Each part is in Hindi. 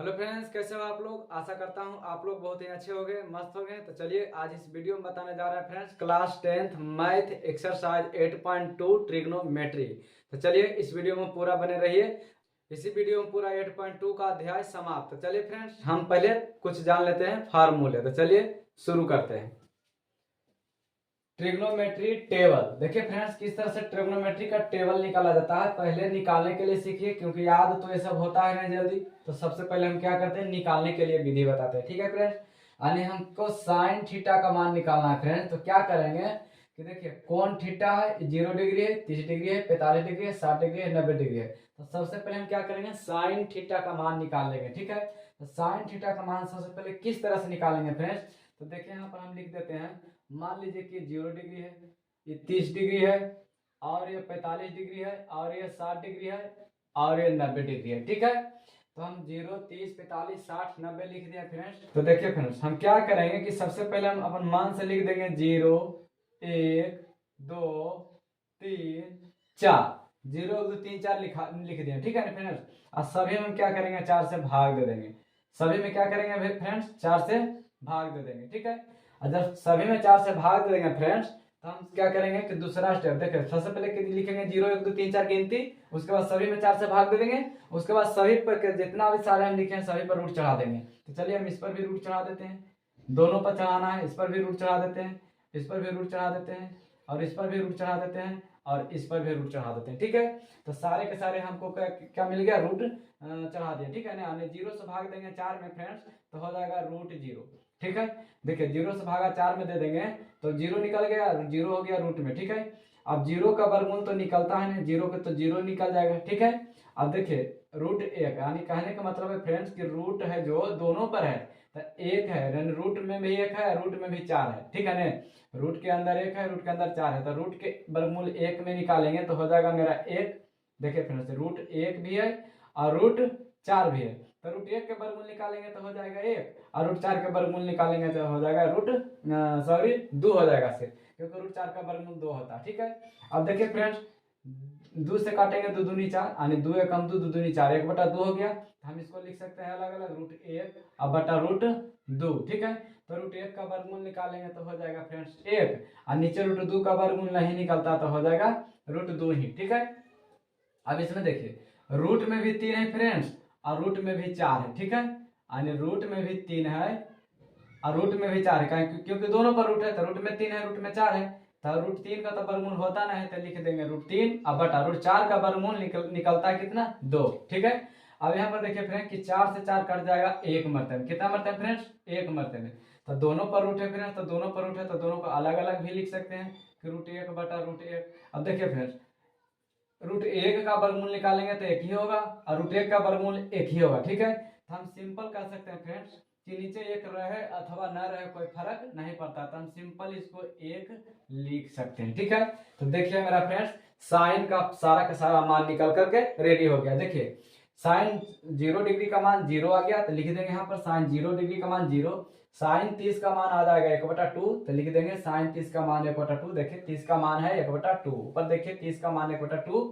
हेलो फ्रेंड्स, कैसे हो आप लोग। आशा करता हूँ आप लोग बहुत ही अच्छे हो गए, मस्त हो गए। तो चलिए आज इस वीडियो में बताने जा रहे हैं friends class 10th math exercise 8.2 trigonometry. तो चलिए इस वीडियो में पूरा बने रहिए। इसी वीडियो में पूरा 8.2 का अध्याय समाप्त। तो चलिए फ्रेंड्स हम पहले कुछ जान लेते हैं फार्मूले। तो चलिए शुरू करते हैं। Trigonometry table. देखिए फ्रेंड्स किस तरह से ट्रिग्नोमेट्री का टेबल निकाला जाता है, पहले निकालने के लिए सीखिए, क्योंकि याद तो ये सब होता है नहीं जल्दी। तो सबसे पहले हम क्या करते हैं, निकालने के लिए विधि बताते हैं। ठीक है फ्रेंड्स, यानी हमको साइन थीटा का मान निकालना है फ्रेंड्स। तो क्या करेंगे कि देखिए कौन थीटा है, 0 डिग्री है, 30 डिग्री है, 45 डिग्री है, 60 डिग्री है, 90 डिग्री है। तो सबसे पहले हम क्या करेंगे, साइन थीटा का मान निकाल लेंगे। ठीक है, तो साइन थीटा का मान सबसे पहले किस तरह से निकालेंगे फ्रेंड्स। तो देखिए यहाँ पर हम लिख देते हैं, मान लीजिए कि 0 डिग्री है, ये 30 डिग्री है, और ये 45 डिग्री है, और ये 60 डिग्री है, और ये 90 डिग्री है। ठीक है, तो हम 0, 30, 45, 60, 90 लिख दिया फ्रेंड्स। तो देखिए फ्रेंड्स हम क्या करेंगे कि सबसे पहले हम अपन मान से लिख देंगे 0, 1, 2, 3, 4। 0, 2, 3, 4 लिख दिया। ठीक है ना फ्रेंड्स, और सभी में हम क्या करेंगे, 4 से भाग दे देंगे। सभी में क्या करेंगे फ्रेंड्स, 4 से भाग दे देंगे। ठीक है, और जब सभी में 4 से भाग दे देंगे फ्रेंड्स, तो हम क्या करेंगे कि दूसरा स्टेप देखिए, सबसे पहले लिखेंगे 0, 1, 2, 3, 4 गिनती। उसके बाद सभी में 4 से भाग दे देंगे। उसके बाद सभी पर जितना भी सारे हम लिखे हैं सभी पर रूट चढ़ा देंगे। तो चलिए हम इस पर भी रूट चढ़ा देते हैं, दोनों पर चढ़ाना है। इस पर भी रूट चढ़ा देते हैं, इस पर भी रूट चढ़ा देते हैं, और इस पर भी रूट चढ़ा देते हैं, और इस पर भी रूट चढ़ा देते हैं। ठीक है, तो सारे के सारे हमको क्या मिल गया, रूट चढ़ा दिया। ठीक है ना, 0 से भाग देंगे 4 में फ्रेंड्स, तो हो जाएगा √0। ठीक है, देखिए 0 से भागा 4 में दे देंगे तो 0 निकल गया, 0 हो गया रूट में। ठीक है, अब 0 का वर्गमूल तो निकलता है नहीं, 0 के तो 0 निकल जाएगा। ठीक है, अब देखिए √1, यानी कहने का मतलब है फ्रेंड्स कि रूट है जो दोनों पर है, तो 1 है, यानी रूट में भी 1 है, रूट में भी 4 है। ठीक है ना, रूट के अंदर 1 है, रूट के अंदर 4 है, तो रूट के वर्गमूल 1 में निकालेंगे तो हो जाएगा मेरा 1। देखिए फ्रेंड्स √1 भी है और √4 भी है, तो √1 के वर्गमूल निकालेंगे तो हो जाएगा 1, और √4 के वर्गमूल निकालेंगे तो हो जाएगा 2 हो जाएगा सिर्फ, क्योंकि √4 का वर्गमूल 2 होता है। ठीक है, अब देखिए फ्रेंड्स 2 से काटेंगे 2 दूनी 4, यानी 2 एकम 2, 2 दूनी 4, 1/2 हो गया। हम इसको लिख सकते हैं अलग अलग, √1 अब बटा √2। ठीक है, तो √1 का वर्गमूल निकालेंगे तो हो जाएगा फ्रेंड्स 1, और नीचे √2 का वर्गमूल नहीं निकलता तो हो जाएगा √2 ही। ठीक है, अब इसमें देखिए रूट में भी 3 है फ्रेंड्स, और रूट में भी 4 है। ठीक है, यानी रूट में भी 3 है और रूट में भी 4 है, क्योंकि दोनों पर रूट है, तो रूट में 3 है, रूट में 4 है, तो √3 का तो वर्गमूल होता नहीं, तो लिख देंगे √3 अब बटा √4 का वर्गमूल निकलता है कितना, 2। ठीक है, अब यहाँ पर देखिए फ्रेंड्स कि 4 से 4 कट जाएगा 1 मरतबे। कितना मरतबे फ्रेंड्स, 1 मरतबे। तो दोनों पर रूट है फ्रेंड्स, तो दोनों पर रूट है, तो दोनों को अलग अलग भी लिख सकते हैं कि √1 बटा √1। अब देखिए फ्रेंड्स √1 का वर्गमूल निकालेंगे तो 1 ही होगा, और √1 का वर्गमूल 1 ही होगा। ठीक है, तो हम सिंपल कर सकते हैं फ्रेंड्स कि नीचे 1 रहे अथवा न रहे कोई फर्क नहीं पड़ता, तो हम सिंपल इसको 1 लिख सकते हैं। ठीक है, तो देखिए मेरा फ्रेंड्स साइन का सारा मान निकल करके रेडी हो गया। देखिए साइन 0 डिग्री का मान 0 आ गया, तो लिख देंगे यहाँ पर साइन 0 डिग्री का मान 0। साइन 30 का मान आ जाएगा 1/2, तो लिख देंगे साइन 30 का मान 1/2। देखिए 30 का मान है 1/2, ऊपर देखिए 30 का मान 1/2।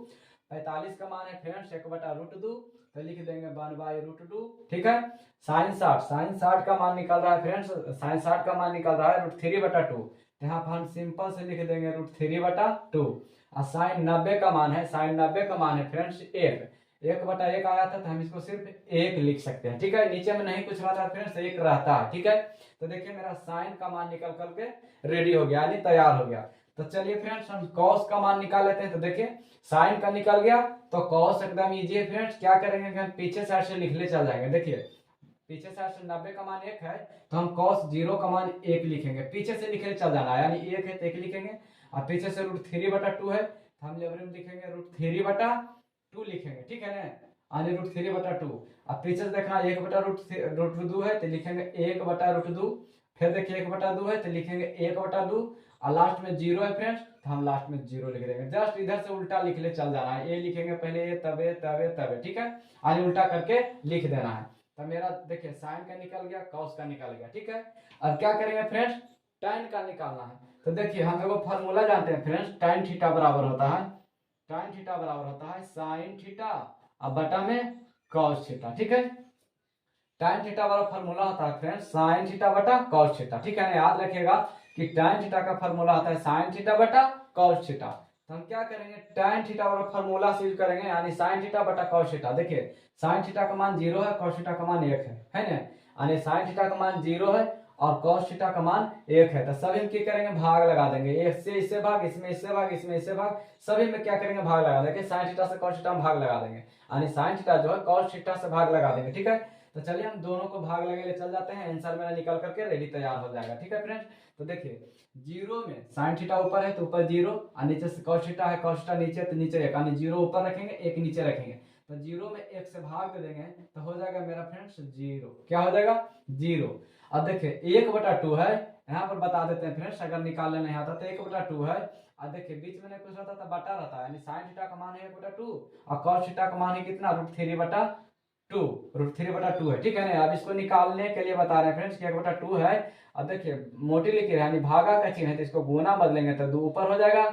45 का मान है फ्रेंड्स 1/√2, तो लिख देंगे 1/√2। ठीक है, साइन 60 का मान निकल रहा है फ्रेंड्स, साइन 60 का मान निकल रहा है √3/2, तो यहाँ पर हम सिंपल से लिख देंगे √3/2। और साइन 90 का मान है, साइन 90 का मान है फ्रेंड्स 1/1 आया था, तो हम इसको सिर्फ 1 लिख सकते हैं। ठीक है, नीचे में नहीं कुछ रहता फ्रेंड्स, 1 रहता है। ठीक है, तो देखिए मेरा साइन का मान निकल करके रेडी हो गया, यानी तैयार हो गया। तो चलिए फ्रेंड्स हम कॉस का मान निकाल लेते हैं। तो देखिए साइन का निकल गया, तो कॉस एकदम इजी है फ्रेंड्स। क्या करेंगे कि हम पीछे साइड से लिखले चल जाएंगे। देखिए पीछे साइड से 90 का मान 1 है, तो हम cos 0 का मान 1 लिखेंगे, पीछे से लिखे चल जाना है, यानी 1 है तो 1 लिखेंगे। और पीछे से √3/2 है, तो हम लेवल में लिखेंगे √3/2 लिखेंगे। ठीक है ना, यानी √3/2। अब पीछे से देखना 1/√2 है, तो लिखेंगे 1/√2। फिर देखिए 1/2 है, तो लिखेंगे 1/2, और लास्ट में 0 है फ्रेंड्स, तो हम लास्ट में 0 लिख देंगे। जस्ट इधर से उल्टा लिखले चल जाना है, ये लिखेंगे पहले ये तब ये तब ये तब। ठीक है, यानी उल्टा करके लिख देना है। तो मेरा देखिए साइन का निकल गया, कॉस का निकल गया। ठीक है, अब क्या करेंगे फ्रेंड्स, tan का निकालना है। तो देखिए हम एगो फार्मूला जानते हैं फ्रेंड्स, tan थीटा बराबर होता है, tan थीटा बराबर होता है sin थीटा अब बटा में cos थीटा। ठीक है, tan थीटा वाला फार्मूला होता है फ्रेंड्स sin थीटा बटा cos थीटा। ठीक है ना, याद रखिएगा कि tan थीटा का फार्मूला होता है sin थीटा बटा cos थीटा। तो हम क्या करेंगे, tan थीटा वाला फार्मूला से यूज करेंगे, यानी sin थीटा बटा cos थीटा। देखिए sin थीटा का मान 0 है, cos थीटा का मान 1 है ना, यानी sin थीटा का मान 0 है और cos थीटा का मान 1 है। तो सभी में क्या करेंगे, भाग लगा देंगे, एक से इससे भाग, इसमें इससे भाग, इसमें इससे भाग, सभी में क्या करेंगे, भाग लगा देंगे। sin थीटा से cos थीटा में भाग लगा देंगे, यानी sin थीटा जो है cos थीटा से भाग लगा देंगे। ठीक है, तो चलिए हम दोनों को भाग लगे चल जाते हैं, आंसर मेरा निकल करके रेडी तैयार हो जाएगा। ठीक है फ्रेंड्स, तो देखिए 0 में sin थीटा ऊपर है तो ऊपर 0 और नीचे से cos थीटा है, cos थीटा नीचे तो नीचे 1, यानी 0 ऊपर रखेंगे 1 नीचे रखेंगे। तो 0 में 1 से भाग दे देंगे तो हो जाएगा मेरा फ्रेंड्स 0। क्या हो जाएगा, 0। अब देखिए 1/2 है, यहाँ पर बता देते हैं फ्रेंड्स, अगर निकालने नहीं आता तो 1/2 है। अब देखिए बीच में नहीं कुछ रहता तो बटा रहता है, यानी sin थीटा का मान है 1/2 और cos थीटा का मान है कितना, √3/2, √3/2 है। ठीक है ना, अब इसको निकालने के लिए बता रहे हैं फ्रेंड्स कि 1/2 है। अब देखिए मोटी लिखी है, यानी भागा का चिन्ह है तो इसको गुना बदलेंगे तो 2 ऊपर हो जाएगा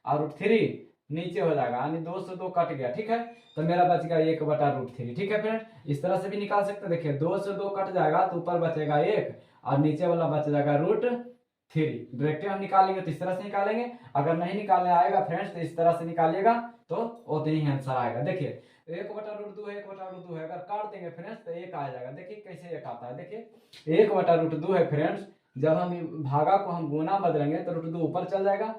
और √3 नीचे हो जाएगा, यानी 2 से 2 कट गया। ठीक है, तो मेरा बच गया 1/√3। ठीक है फ्रेंड्स, इस तरह से भी निकाल सकते हैं। देखिए 2 से 2 कट जाएगा तो ऊपर बचेगा 1 और नीचे वाला बच जाएगा √3। डायरेक्ट हम निकालेंगे तो इस तरह से निकालेंगे, अगर नहीं निकालने आएगा फ्रेंड्स तो इस तरह से निकालिएगा तो उतनी ही आंसर आएगा। देखिए 1/√2 है, 1/√2 है, अगर काट देंगे फ्रेंड्स तो 1 आ जाएगा। देखिए कैसे 1 आता है, देखिए 1/√2 है फ्रेंड्स, जब हम भागा को हम गुना बदलेंगे तो √2 ऊपर चल जाएगा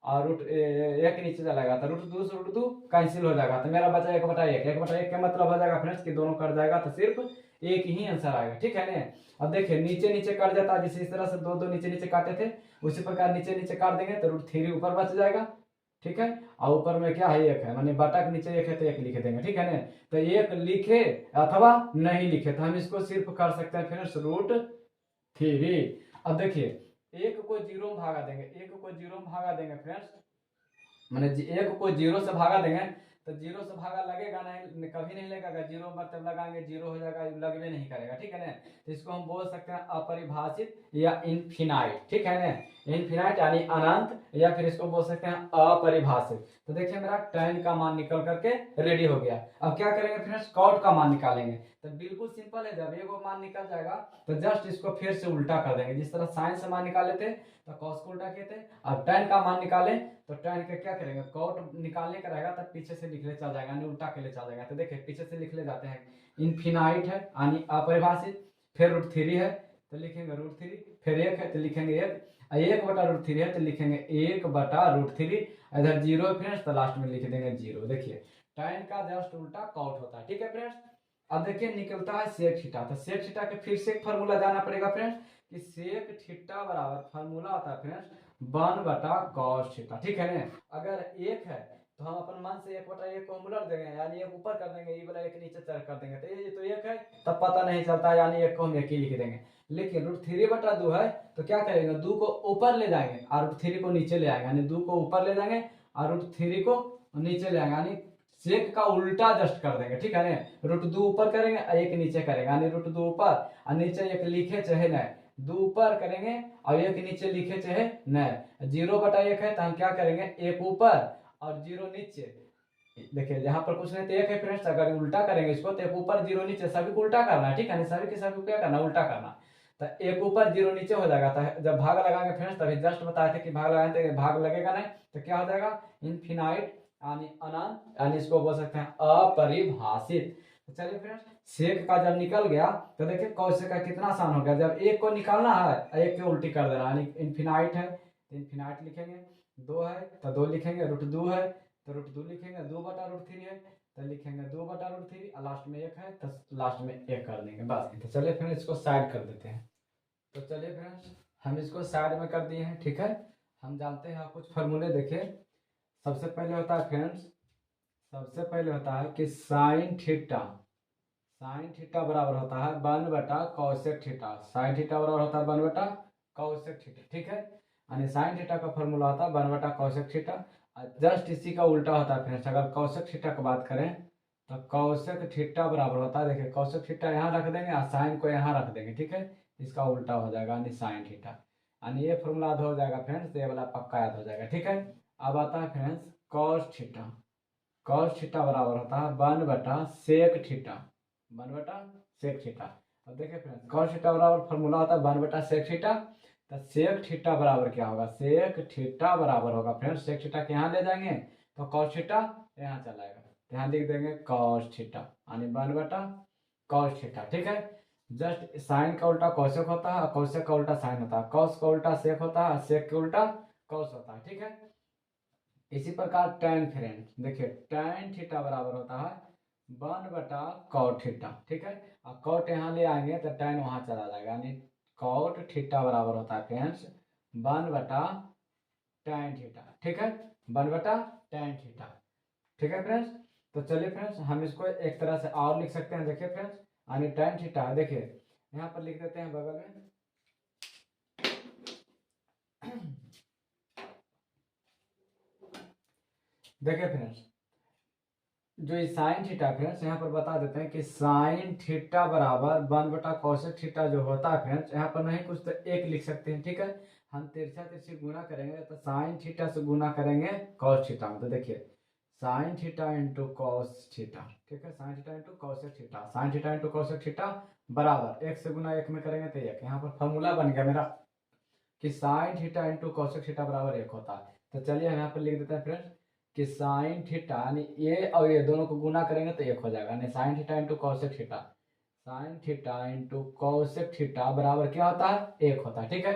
और √1 नीचे चलाएगा तो √2 से √2 कैंसिल हो जाएगा, तो मेरा बचा 1/1। 1/1 का मतलब हो जाएगा फ्रेंड्स कि दोनों कट जाएगा तो सिर्फ एक ही आंसर आएगा। ठीक है ना, अब देखिए नीचे नीचे कट जाता है, जैसे इस तरह से 2 2 नीचे नीचे काटे थे उसी प्रकार नीचे नीचे काट देंगे तो √3 ऊपर बच जाएगा। ठीक है, और ऊपर में क्या है 1 है, माने बटा के नीचे 1 है तो 1 लिख देंगे। ठीक है ना, तो 1 लिखे अथवा नहीं लिखे तो हम इसको सिर्फ कर सकते हैं फ्रेंड्स √3। अब देखिए 1 को 0 में भागा देंगे, 1 को 0 में भागा देंगे फ्रेंड्स, मैंने 1 को 0 से भागा देंगे तो 0 से भागा लगेगा नहीं, कभी नहीं लगेगा। 0 मतलब लगाएंगे 0 हो जाएगा, लगने नहीं करेगा। ठीक है ना, तो इसको हम बोल सकते हैं अपरिभाषित या इनफिनाइट। ठीक है ना, इनफिनाइट यानी अनंत, या फिर इसको बोल सकते हैं अपरिभाषित। तो देखिए मेरा tan का मान निकल करके रेडी हो गया। अब क्या करेंगे फ्रेंड्स, cot का मान निकालेंगे। तो बिल्कुल सिंपल है, जब एगो मान निकल जाएगा तो जस्ट इसको फिर से उल्टा कर देंगे, जिस तरह साइन से मान निकाले थे तो cos को उल्टा किए थे। अब tan का मान निकाले तो tan का क्या करेंगे, cot निकालने का रहेगा तब पीछे से लिखले चल जाएगा, यानी उल्टा के लिए चल जाएगा। तो देखिए पीछे से लिख ले जाते हैं, इनफिनाइट है यानी अपरिभाषित, फिर √3 है तो लिखेंगे √3, फिर 1 है तो लिखेंगे 1, 1/√3 है तो लिखेंगे 1/√3, इधर 0 है फ्रेंड्स तो लास्ट में लिख देंगे 0। देखिए tan का जस्ट उल्टा cot होता है। ठीक है फ्रेंड्स, अब देखिए निकलता है sec थीटा, तो sec थीटा के फिर से एक फार्मूला जाना पड़ेगा फ्रेंड्स कि sec थीटा बराबर फार्मूला होता है फ्रेंड्स 1/cos थीटा। ठीक है ना, अगर 1 है तो हम अपन मन से 1/1 को हम उलट देंगे, यानी 1 ऊपर कर देंगे, ये वाला 1 नीचे चढ़ कर देंगे, तो ये तो 1 है तब पता नहीं चलता, यानी 1 को हम 1 ही लिख देंगे। लेकिन √3/2 है तो क्या करेंगे, 2 को ऊपर ले जाएंगे और √3 को नीचे ले आएंगे, यानी 2 को ऊपर ले जाएंगे और √3 को नीचे ले आएंगे, यानी सेक का उल्टा जस्ट कर देंगे। ठीक है ना, √2 ऊपर करेंगे 1 नीचे करेंगे, यानी √2 ऊपर और नीचे 1 लिखे चाहे न, 2 ऊपर करेंगे और 1 नीचे लिखे चाहे न। 0/1 है तो हम क्या करेंगे, 1 ऊपर और 0 नीचे। देखिए यहाँ पर कुछ नहीं तो 1 है फ्रेंड्स, अगर उल्टा करेंगे इसको तो 1 ऊपर 0 नीचे, सभी को उल्टा करना है। ठीक है, सभी के सभी को क्या करना, उल्टा करना। तो 1 ऊपर 0 नीचे हो जाएगा, तो जब भाग लगाएंगे फ्रेंड्स तभी जस्ट बताए थे कि भाग लगाएंगे तो भाग लगेगा नहीं, तो क्या हो जाएगा इनफिनाइट यानी अनंत, यानी इसको बोल सकते हैं अपरिभाषित। तो चलिए फ्रेंड्स, सेक का जब निकल गया तो देखिए कौशिक का कितना आसान हो गया, जब 1 को निकालना है 1 को उल्टी कर देना, यानी इनफिनाइट है तो इनफिनाइट लिखेंगे, 2 है तो 2 लिखेंगे, √2 है तो √2 लिखेंगे, 2/√3 है तो लिखेंगे 2/√3 और लास्ट में 1 है तो लास्ट में 1 कर देंगे बस। तो चलिए फ्रेंड्स इसको साइड कर देते हैं। तो चलिए फ्रेंड्स हम इसको साइड में कर दिए हैं। ठीक है, हम जानते हैं कुछ फार्मूले। देखिए सबसे पहले होता है फ्रेंड्स, सबसे पहले होता है कि साइन थीटा बराबर होता है 1/cosec थीटा। साइन थीटा बराबर होता है 1/cosec थीटा। ठीक है, यानी साइन थीटा का फॉर्मूला होता है 1/cosec थीटा। जस्ट इसी का उल्टा होता है फ्रेंड्स, अगर cosec थीटा की बात करें तो cosec थीटा बराबर होता है, देखिए cosec थीटा यहाँ रख देंगे और साइन को यहाँ रख देंगे। ठीक है, इसका उल्टा हो जाएगा यानी साइन थीटा, यानी ये फॉर्मूला याद हो जाएगा फ्रेंड्स, ये वाला पक्का याद हो जाएगा। ठीक है, अब आता है friends cos theta. cos theta बराबर होता है 1/sec थीटा, 1/sec थीटा। अब देखिए फ्रेंड्स कॉस थीटा बराबर फॉर्मूला होता है 1/sec थीटा। तो सेक थीटा बराबर क्या होगा, सेक थीटा बराबर होगा फ्रेंड्स, सेक थीटा के यहाँ ले जाएंगे तो कॉस थीटा यहाँ चला आएगा, यहाँ लिख देंगे कॉस थीटा यानी 1/cos थीटा। ठीक है, जस्ट साइन का उल्टा कॉसेक होता है और कॉसेक का उल्टा साइन होता है, कॉस का उल्टा सेक होता है, सेक के उल्टा कॉस होता है। ठीक है, इसी प्रकार tan फ्रेंड्स देखिए tan थीटा बराबर होता है 1/cot थीटा। ठीक है, और cot यहाँ ले आएंगे तो tan वहां चला जाएगा, यानी cot थीटा बराबर होता है फ्रेंड्स 1/tan थीटा। ठीक है, 1/tan थीटा। ठीक है फ्रेंड्स, तो चलिए फ्रेंड्स हम इसको एक तरह से और लिख सकते हैं। देखिए फ्रेंड्स यानी tan थीटा देखिए यहाँ पर लिख देते हैं बगल में देखिए फ्रेंड्स जो ये साइन थीटा फ्रेंड्स यहाँ पर बता देते हैं कि साइन थीटा बराबर 1/cosec थीटा जो होता है फ्रेंड्स, यहाँ पर नहीं कुछ तो एक लिख सकते हैं। ठीक है, हम तिरछा तिरछी गुना करेंगे तो साइन थीटा से गुना करेंगे कॉस थीटा में, तो देखिए sine theta into cos theta. ठीक है, sine theta into cosec theta, sine theta into cosec theta बराबर एक से गुना एक में करेंगे तो एक, यहाँ पर फॉर्मूला बन गया मेरा कि sine theta into cosec theta बराबर एक होता है। तो चलिए हम यहाँ पर लिख देते हैं फ्रेंड्स कि साइन थीटा यानी ये और ये दोनों को गुना करेंगे तो एक हो जाएगा, यानी sine theta into cosec theta, sine theta into cosec theta बराबर क्या होता है, एक होता है। ठीक है,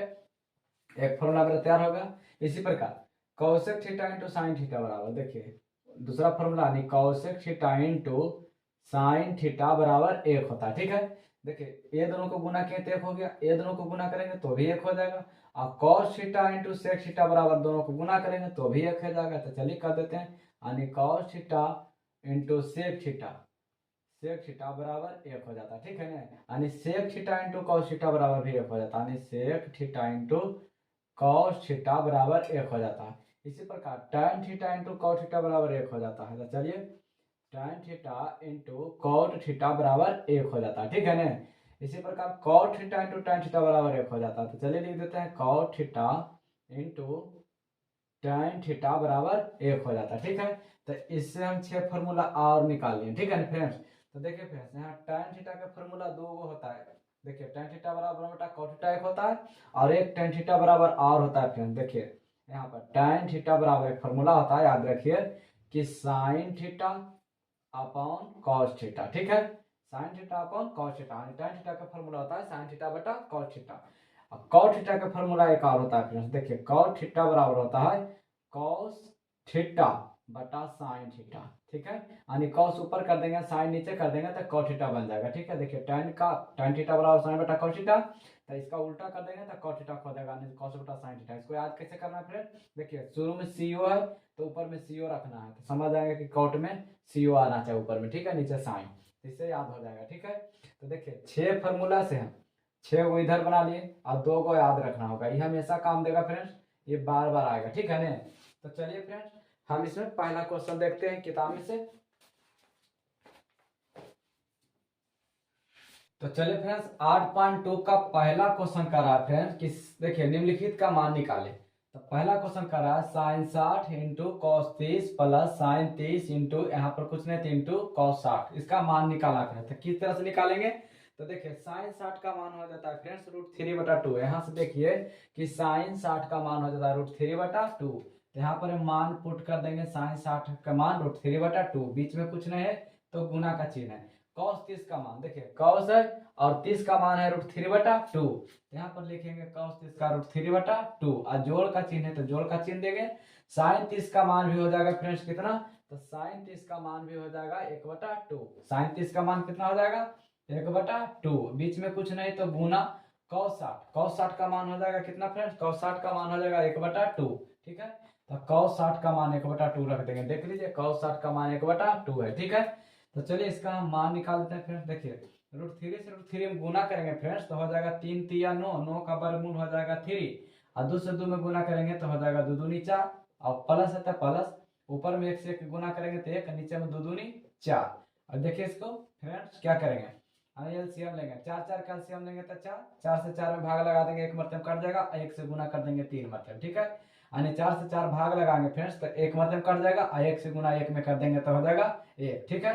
एक फॉर्मूला मेरा तैयार होगा। इसी प्रकार cosec theta into sine theta बराबर देखिए दूसरा फॉर्मूला यानी cosec theta into sine theta बराबर एक होता है। ठीक है, देखिए ये दोनों को गुना किए तो एक हो गया, ये दोनों को गुना करेंगे तो भी एक हो जाएगा, और cos theta into sec theta बराबर दोनों को गुना करेंगे तो भी एक हो जाएगा। तो चलिए कर देते हैं यानी cos theta into sec theta, sec theta बराबर एक हो जाता है। ठीक है ना, यानी sec theta into cos theta बराबर भी एक हो जाता है, यानी sec theta into cos theta बराबर एक हो जाता है। इसी प्रकार tan theta into cot theta बराबर एक हो जाता है। तो चलिए tan theta into cot theta बराबर एक हो जाता है। ठीक है ना, इसी प्रकार cot theta into tan theta बराबर एक हो जाता है। तो चलिए लिख देते हैं cot theta into tan theta बराबर एक हो जाता है। ठीक है, तो इससे हम 6 फॉर्मूला और निकाल लिए। ठीक है ना फ्रेंड्स, तो देखिए फ्रेंड्स यहाँ tan थीटा का फॉर्मूला दो होता है। देखिए tan थीटा बराबर बेटा cot थीटा एक होता है और एक tan थीटा बराबर और होता है फ्रेंड्स। देखिए यहाँ पर tan थीटा बराबर एक फॉर्मूला होता है, याद रखिए कि sine theta upon cos theta. ठीक है, sine theta upon cos theta, यानी tan थीटा का फॉर्मूला होता है साइन थीटा बटा कॉस थीटा। अब कॉट थीटा का फॉर्मूला एक और होता है फ्रेंड्स, देखिए कॉट थीटा बराबर होता है कॉस थीटा बटा साइन थीटा। ठीक है, यानी कॉस ऊपर कर देंगे साइन नीचे कर देंगे तो कॉट थीटा बन जाएगा। ठीक है, देखिए tan थीटा बराबर साइन बटा कॉस थीटा, तो इसका उल्टा कर देंगे तो कॉट थीटा हो जाएगा, यानी कॉस बटा साइन थीटा। इसको याद कैसे करना है फ्रेंड, देखिए शुरू में सीओ है तो ऊपर में सीओ रखना है, तो समझ आएगा कि कॉट में सीओ आना चाहिए ऊपर में। ठीक है, नीचे साइन, इससे याद हो जाएगा। ठीक है, तो देखिए 6 फॉर्मूला से हम 6 को इधर बना लिए और 2 को याद रखना होगा, ये हमेशा काम देगा फ्रेंड्स, ये बार बार आएगा। ठीक है ना, तो चलिए फ्रेंड्स हम इसमें पहला क्वेश्चन देखते हैं किताब में से। तो चलिए फ्रेंड्स 8.2 का पहला क्वेश्चन कर रहा है फ्रेंड्स कि देखिए निम्नलिखित का मान निकाले। तो पहला क्वेश्चन कर रहा है sine 60 into cos 30 plus sine 30 into यहाँ पर कुछ नहीं इंटू कॉस 60, इसका मान निकाला है। तो किस तरह से निकालेंगे, तो देखिए साइन 60 का मान हो जाता है फ्रेंड्स √3/2। यहाँ से देखिए कि साइन 60 का मान हो जाता है √3/2, तो यहाँ पर हम मान पुट कर देंगे साइन 60 का मान √3/2, बीच में कुछ नहीं है तो गुना का चिन्ह है। कॉस 30 का मान देखिए कॉस है और 30 का मान है √3/2, यहाँ पर लिखेंगे कॉस 30 का √3/2 और जोड़ का चिन्ह है तो जोड़ का चिन्ह देंगे। साइन 30 का मान भी हो जाएगा फ्रेंड्स कितना, तो साइन 30 का मान भी हो जाएगा 1/2, साइन 30 का मान कितना हो जाएगा 1/2, बीच में कुछ नहीं तो गुना कॉस 60, कॉस 60 का मान हो जाएगा कितना फ्रेंड्स, कॉस 60 का मान हो जाएगा 1/2। ठीक है, तो कॉस 60 का मान 1/2 रख देंगे, देख लीजिए कॉस 60 का मान 1/2 है। ठीक है, तो चलिए इसका हम मान निकाल देते हैं फ्रेंड्स। देखिए √3 से √3 में गुना करेंगे फ्रेंड्स तो हो जाएगा 3 3 9, 9 का वर्गमूल हो जाएगा 3 और 2 से 2 में गुना करेंगे तो हो जाएगा 2 दूनी 4 और प्लस है तो प्लस, ऊपर में 1 से 1 गुना करेंगे तो 1, नीचे में 2 दूनी 4। और देखिए इसको फ्रेंड्स क्या करेंगे, एलसीएम लेंगे, 4 4 का एलसीएम लेंगे तो 4, 4 से 4 में भाग लगा देंगे, 1 मरतब कट जाएगा, 1 से गुना कर देंगे 3 मरतब। ठीक है, यानी 4 से 4 भाग लगाएंगे फ्रेंड्स तो 1 मरतब कट जाएगा और 1 से गुना 1 में कर देंगे तो हो जाएगा 1। ठीक है,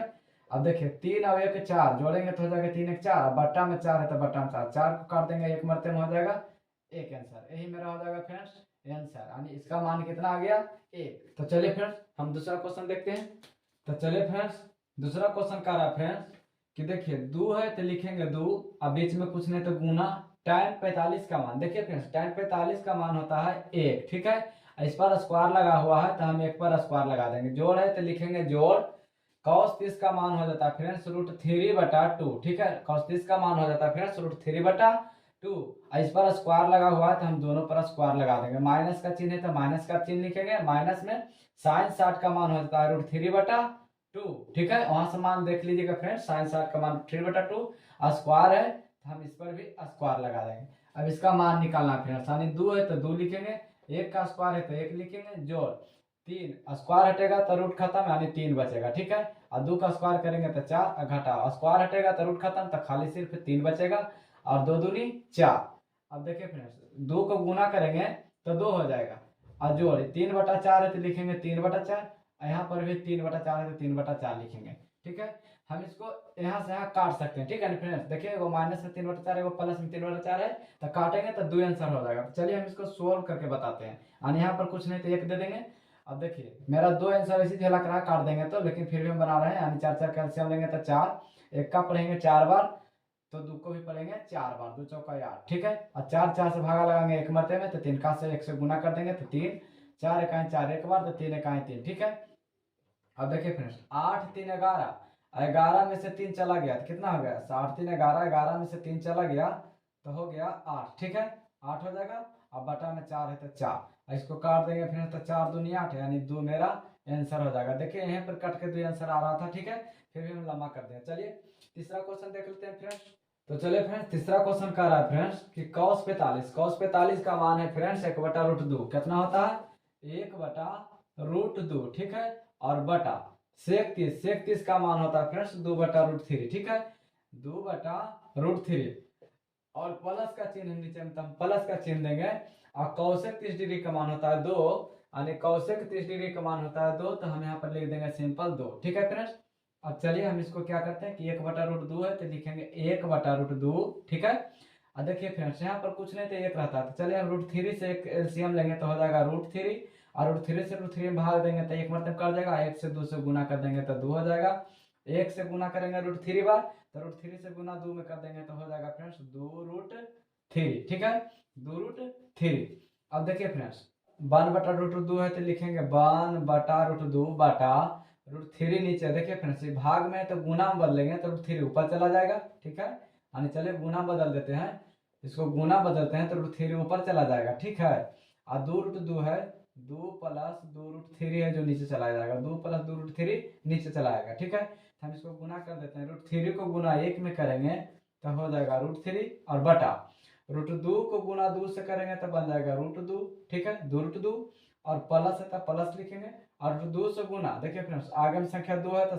अब देखिए 3 और 1 4 जोड़ेंगे तो हो जाएगा 3 1 4, बट्टा में 4 है तो बट्टा में 4, 4 को काट देंगे एक मरते में हो जाएगा एक आंसर। यही मेरा हो जाएगा फ्रेंड्स आंसर, यानी इसका मान कितना आ गया 1। तो चलिए फ्रेंड्स हम दूसरा क्वेश्चन देखते हैं। तो चलिए फ्रेंड्स दूसरा क्वेश्चन कह रहा है फ्रेंड्स कि देखिए 2 है तो लिखेंगे 2, अब बीच में कुछ नहीं तो गुना। tan 45 का मान देखिए फ्रेंड्स tan 45 का मान होता है 1, ठीक है। इस पर स्क्वायर लगा हुआ है तो हम 1 पर स्क्वायर लगा देंगे। जोड़ है तो लिखेंगे जोड़। cos 30 का मान हो जाता है फ्रेंड्स √3/2, ठीक है। cos 30 का मान हो जाता है फ्रेंड्स √3/2। इस पर स्क्वायर लगा हुआ है तो हम दोनों पर स्क्वायर लगा देंगे। माइनस का चिन्ह है तो माइनस का चिन्ह लिखेंगे। माइनस में sin 60 का मान हो जाता है √3/2, ठीक है। वहां से मान देख लीजिएगा फ्रेंड्स, sin 60 का मान 3/2 स्क्वायर है तो हम इस पर भी स्क्वायर लगा देंगे। अब इसका मान निकालना है फ्रेंड्स, यानी 2 है तो 2 लिखेंगे, 1 का स्क्वायर है तो 1 लिखेंगे, जोड़ 3 स्क्वायर हटेगा तो रूट खत्म, यानी 3 बचेगा, ठीक है। और 2 का स्क्वायर करेंगे तो 4, घटा स्क्वायर हटेगा तो रूट खत्म, तो खाली सिर्फ 3 बचेगा और 2 दूनी 4। अब देखिए फ्रेंड्स 2 को गुना करेंगे तो 2 हो जाएगा और जोड़ 3/4 है तो लिखेंगे 3/4, यहाँ पर भी 3/4 है तो 3/4 लिखेंगे, ठीक है। हम इसको यहाँ से यहाँ काट सकते हैं, ठीक है फ्रेंड्स। देखिए वो माइनस में 3/4 है, वो प्लस में 3/4 है, तो काटेंगे तो 2 आंसर हो जाएगा। चलिए हम इसको सोल्व करके बताते हैं, और यहाँ पर कुछ नहीं तो 1 दे देंगे। अब देखिए मेरा 2 आंसर इसी झलक रहा, काट देंगे तो, लेकिन फिर भी हम बना रहे हैं, यानी 4 4 कैल्सियम लेंगे तो 4, 1 का पढ़ेंगे 4 बार तो 2 को भी पढ़ेंगे 4 बार, 2 चौका 8, ठीक है। और 4 4 से भागा लगाएंगे एक मरते में तो 3 का से 1 से गुना कर देंगे तो 3, 4 1 4 एक बार तो 3 1 3, ठीक है। अब देखिए फ्रेंड्स 8 3 11, 11 में से 3 चला गया तो कितना हो गया 8 3 11, 11 में से 3 चला गया तो हो गया 8, ठीक है। 8 हो जाएगा। अब बटा में 4 है तो 4, इसको काट देंगे फ्रेंड्स तो 4 दूनी 8, यानी 2 मेरा आंसर हो जाएगा। देखिए यहाँ पर कट के 2 आंसर आ रहा था, ठीक है। फिर भी हम लंबा कर दें। चलिए तीसरा क्वेश्चन देख लेते हैं फ्रेंड्स। तो चलिए फ्रेंड्स तीसरा क्वेश्चन कह रहा है फ्रेंड्स कि cos 45 का मान है फ्रेंड्स 1/√2, कितना होता है 1/√2, ठीक है। और बटा sec 30 का मान होता है फ्रेंड्स 2/√3, ठीक है, 2/√3। और प्लस का चिन्ह नीचे में तो हम प्लस का चिन्ह देंगे। और cosec 30 डिग्री का मान होता है 2, यानी cosec 30 डिग्री का मान होता है 2, तो हम यहाँ पर लिख देंगे सिंपल 2, ठीक है फ्रेंड्स। अब चलिए हम इसको क्या करते हैं कि 1/√2 है तो लिखेंगे 1/√2, ठीक है। अब देखिए फ्रेंड्स यहाँ पर कुछ नहीं तो 1 रहता है, तो चलिए हम √3 से एक एलसीएम लेंगे तो हो जाएगा √3, और √3 से √3 में भाग देंगे तो 1 मतलब कर जाएगा, 1 से 2 से गुना कर देंगे तो 2 हो जाएगा। 1 से गुना करेंगे √3 बार तो √3 से गुना 2 में कर देंगे तो हो जाएगा फ्रेंड्स 2√3, ठीक है, 2√3। अब देखिए फ्रेंड्स 1/√2 है तो लिखेंगे 1/√2 बटा √3 नीचे। देखिए फ्रेंड्स ये भाग में तो गुना में बदलेंगे तो √3 ऊपर चला जाएगा, ठीक है। यानी चलिए गुना बदल देते हैं, इसको गुना बदलते हैं तो √3 ऊपर चला जाएगा, ठीक है। और 2√2 है, 2 प्लस 2√3 है जो नीचे चला जाएगा, 2 प्लस 2√3 नीचे चला आएगा, ठीक है। तो हम इसको गुना कर देते हैं, √3 को गुना 1 में करेंगे तो हो जाएगा √3, और बटा √2 को गुना 2 से करेंगे तो बन जाएगा √2, ठीक है, 2√2। और प्लस है तो प्लस लिखेंगे, और 2 से गुना। देखिए फ्रेंड्स आगे में संख्या 2 है तो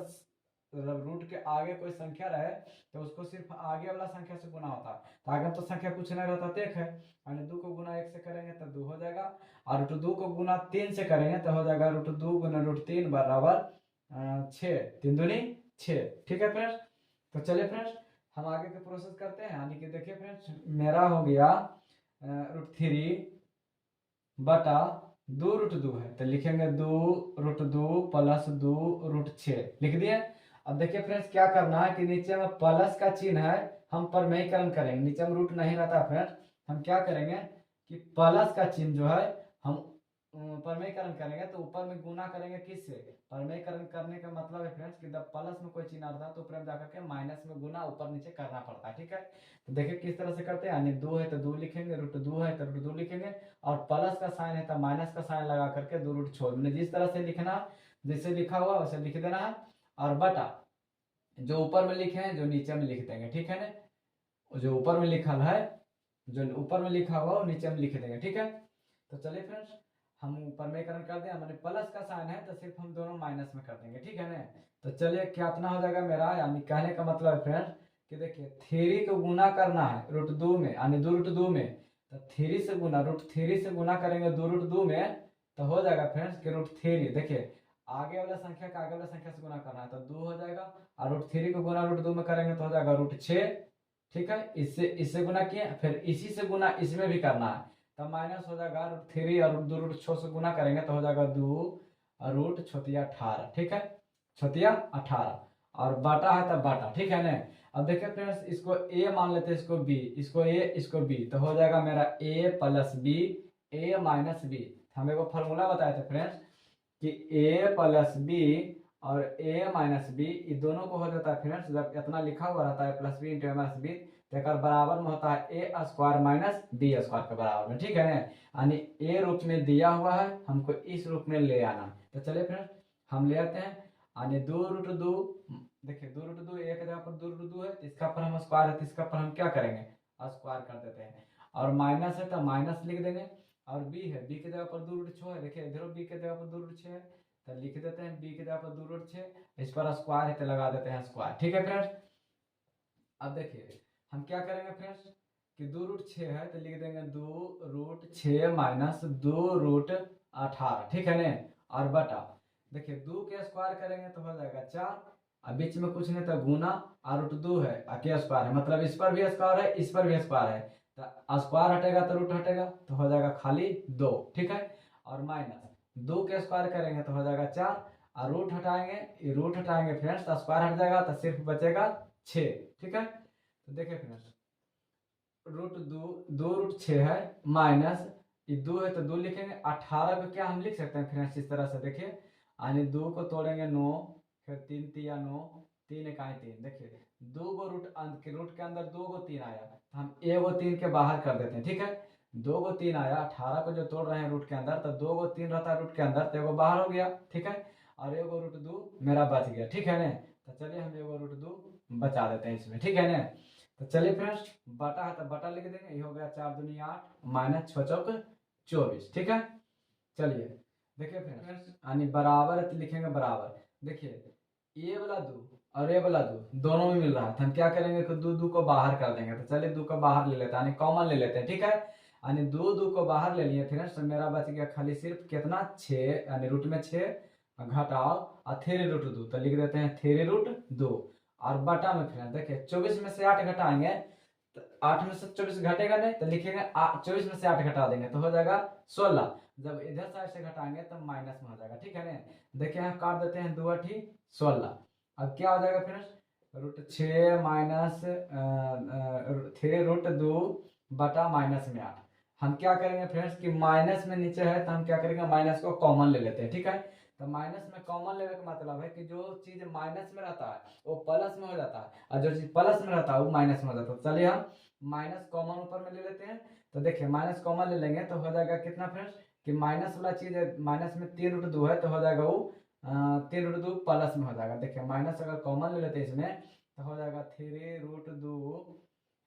रूट के आगे कोई संख्या रहे तो उसको सिर्फ आगे वाला संख्या से गुना होता है, तो आगे तो संख्या कुछ नहीं रहता, तो 1 है, यानी 2 को गुना 1 से करेंगे तो 2 हो जाएगा। और √2 को गुना 3 से करेंगे तो हो जाएगा √2 गुना √3 बराबर 6, 3 दूनी 6, ठीक है फ्रेंड्स। तो चलिए फ्रेंड्स हम आगे के प्रोसेस करते हैं, यानी कि देखिए फ्रेंड्स मेरा हो गया √3 बटा 2√2 है तो लिखेंगे 2√2 प्लस 2√6 लिख दिए। अब देखिए फ्रेंड्स क्या करना है कि नीचे में प्लस का चिन्ह है, हम परमेयीकरण करेंगे, नीचे में रूट नहीं रहता फ्रेंड्स। हम क्या करेंगे कि प्लस का चिन्ह जो है हम परमेयीकरण करेंगे तो ऊपर में गुना करेंगे किससे, परमेयीकरण करने का मतलब है फ्रेंड्स कि जब प्लस में कोई चिन्ह आता है तो ऊपर जाकर के माइनस में गुना ऊपर नीचे करना पड़ता है, ठीक है। तो देखिए किस तरह से करते हैं, यानी 2 है तो 2 लिखेंगे, √2 है तो √2 लिखेंगे, और प्लस का साइन है तो माइनस का साइन लगा करके 2 रूट छोड़, मैंने जिस तरह से लिखना जैसे लिखा हुआ वैसे लिख देना है। और बटा जो ऊपर में लिखे हैं जो नीचे में लिख देंगे, ठीक है ना, जो ऊपर में लिखा है जो ऊपर में लिखा हुआ वो नीचे में लिख देंगे, ठीक है। तो चलिए फ्रेंड्स हम परमेयीकरण कर दें, मैंने प्लस का साइन है तो सिर्फ हम दोनों माइनस में कर देंगे, ठीक है ना। तो चलिए कितना हो जाएगा मेरा, यानी कहने का मतलब है फ्रेंड्स कि देखिए 3 को गुना करना है √2 में, यानी 2√2 में, तो 3 से गुना √3 से गुना करेंगे 2√2 में तो हो जाएगा फ्रेंड्स कि √3। देखिए आगे वाला संख्या का आगे वाला संख्या से गुना करना है तो 2 हो जाएगा, और √3 को गुना √2 में करेंगे तो हो जाएगा √6। ठीक है, इससे गुना किए, फिर इसी से गुना इसमें भी करना है, तब माइनस हो जाएगा √3, और 2 √6 से गुना करेंगे तो हो जाएगा 2 √18। ठीक है, 18, और बाटा है तब बाटा। ठीक है ना। अब देखिए फ्रेंड्स, इसको a मान लेते हैं, इसको b, इसको a, इसको b, तो हो जाएगा मेरा a plus b, a minus b। हम एक फार्मूला बताए थे फ्रेंड्स कि a प्लस b और a माइनस b, ये दोनों को हो जाता है फ्रेंड्स, जब इतना लिखा हुआ रहता है plus B into minus B, तो एक बराबर में होता है a square minus b square के बराबर में। ठीक है ना, यानी a रूप में दिया हुआ है, हमको इस रूप में ले आना है। तो चलिए फ्रेंड्स हम ले आते हैं, यानी 2√2, देखिए 2√2 एक जगह पर 2√2 है, इसका पर हम स्क्वायर है, तो इसका पर हम क्या करेंगे, स्क्वायर कर देते हैं, और माइनस है तो माइनस लिख देंगे, और b है, b की जगह पर 2√6 है, देखिए इधर b की जगह पर 2√6 है, तो लिख देते हैं b की जगह पर 2√6, इस पर स्क्वायर है तो लगा देते हैं स्क्वायर। ठीक है फ्रेंड्स, अब देखिए हम क्या करेंगे फ्रेंड्स कि 2√6 है तो लिख देंगे 2√6 माइनस 2√18। ठीक है ना, और बटा, देखिए 2 के स्क्वायर करेंगे तो हो जाएगा 4, अब बीच में कुछ नहीं तो गुना, और √2 है के स्क्वायर है, मतलब इस पर भी स्क्वायर है, इस पर भी स्क्वायर है, तो स्क्वायर हटेगा तो रूट हटेगा, तो हो जाएगा खाली 2। ठीक है, और माइनस 2 के स्क्वायर करेंगे तो हो जाएगा 4, और रूट हटाएंगे, रूट हटाएंगे फ्रेंड्स तो स्क्वायर हट जाएगा, तो सिर्फ बचेगा 6। ठीक है, तो देखिए फ्रेंड्स √2 है, माइनस ये 2 है तो 2 लिखेंगे, 18 को क्या हम लिख सकते हैं फ्रेंड्स इस तरह से, देखिए यानी 2 को तोड़ेंगे 9, फिर 3 तिया 9, 3 इकाई 3, देखिए 2 को रूट के अंदर 2 को 3 आया, तो हम 1 को 3 के बाहर कर देते हैं। ठीक है, 2 को 3 आया, 18 को जो तोड़ रहे हैं रूट के अंदर, तो 2 को 3 रहता है रूट के अंदर, तो 1 बाहर हो गया। ठीक है, और 1 √2 मेरा बच गया। ठीक है ना, तो चलिए हम 1 √2 बचा देते हैं इसमें। ठीक है ना, तो चलिए फ्रेंड्स बटा है तो बटा लिख देंगे, ये हो गया 4 दूनी 8 माइनस 6 चौक 24। ठीक है, चलिए देखिए फ्रेंड्स यानी बराबर है तो लिखेंगे बराबर, देखिए ये वाला 2 और ये वाला 2 दोनों में मिल रहा है, तो हम क्या करेंगे कि 2 को बाहर कर देंगे, तो चलिए 2 को बाहर ले लेते हैं, यानी कॉमन ले लेते हैं। ठीक है, यानी 2 को बाहर ले लिए फ्रेंड्स, तो मेरा बच गया खाली सिर्फ कितना 6, यानी रूट में 6 घटाओ और 3√2, तो लिख देते हैं 3√2, और बटा में फ्रेंड्स देखिए 24 में से 8 घटाएंगे तो 8 में से 24 घटेगा नहीं, तो लिखेंगे 24 में से 8 घटा देंगे तो हो जाएगा 16, जब इधर साइड से घटाएंगे तो माइनस में हो जाएगा। ठीक है ना, देखिए यहाँ काट देते हैं 2 8 16, अब क्या हो जाएगा फ्रेंड्स √6 माइनस 3√2 बटा माइनस में 8। हम क्या करेंगे फ्रेंड्स कि माइनस में नीचे है तो हम क्या करेंगे माइनस को कॉमन ले लेते हैं। ठीक है, तो माइनस में कॉमन लेने का मतलब है कि जो चीज माइनस में रहता है वो प्लस में हो जाता है, और जो चीज प्लस में रहता है वो माइनस में हो जाता है। चलिए हम माइनस कॉमन ऊपर में ले लेते हैं, तो देखिए माइनस कॉमन ले लेंगे तो हो जाएगा कितना फ्रेंड्स कि माइनस वाला चीज है, माइनस में 3√2 है तो हो जाएगा वो 3√2 प्लस में हो जाएगा। देखिए माइनस अगर कॉमन ले लेते हैं इसमें तो हो जाएगा 3√2,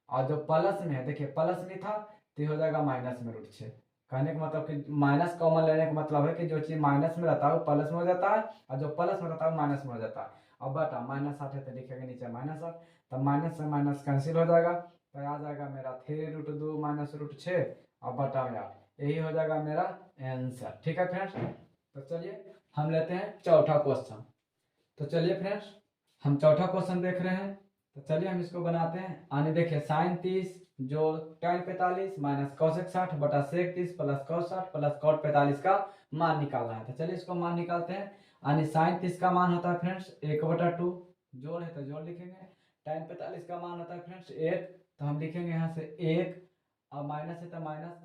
और जो प्लस में है देखिए प्लस में था तो हो जाएगा माइनस में √6। कहने का मतलब कि माइनस कॉमन लेने का मतलब है कि जो चीज माइनस में रहता है वो प्लस में हो जाता है, और जो प्लस में रहता है वो माइनस में हो जाता है। अब बटा माइनस 8 है तो लिखेंगे नीचे -8, तो माइनस से माइनस कैंसिल हो जाएगा, तो आ जाएगा मेरा 3√2 माइनस √6 और बटा में 8, यही हो जाएगा मेरा आंसर। ठीक है फ्रेंड्स, तो चलिए हम लेते हैं चौथा क्वेश्चन। तो चलिए फ्रेंड्स हम चौथा क्वेश्चन देख रहे हैं, तो चलिए हम इसको बनाते हैं। आने देखिए साइन 30 जो tan 45 माइनस cosec 60 बटा sec 30 plus cos 60 plus cot 45 का मान निकालना है। तो चलिए इसको मान निकालते हैं। यानी साइन 30 का मान होता है फ्रेंड्स 1/2, जोड़ है तो जोड़ लिखेंगे। tan 45 का मान होता है फ्रेंड्स 1, तो हम लिखेंगे यहाँ से 1, और माइनस है तो माइनस।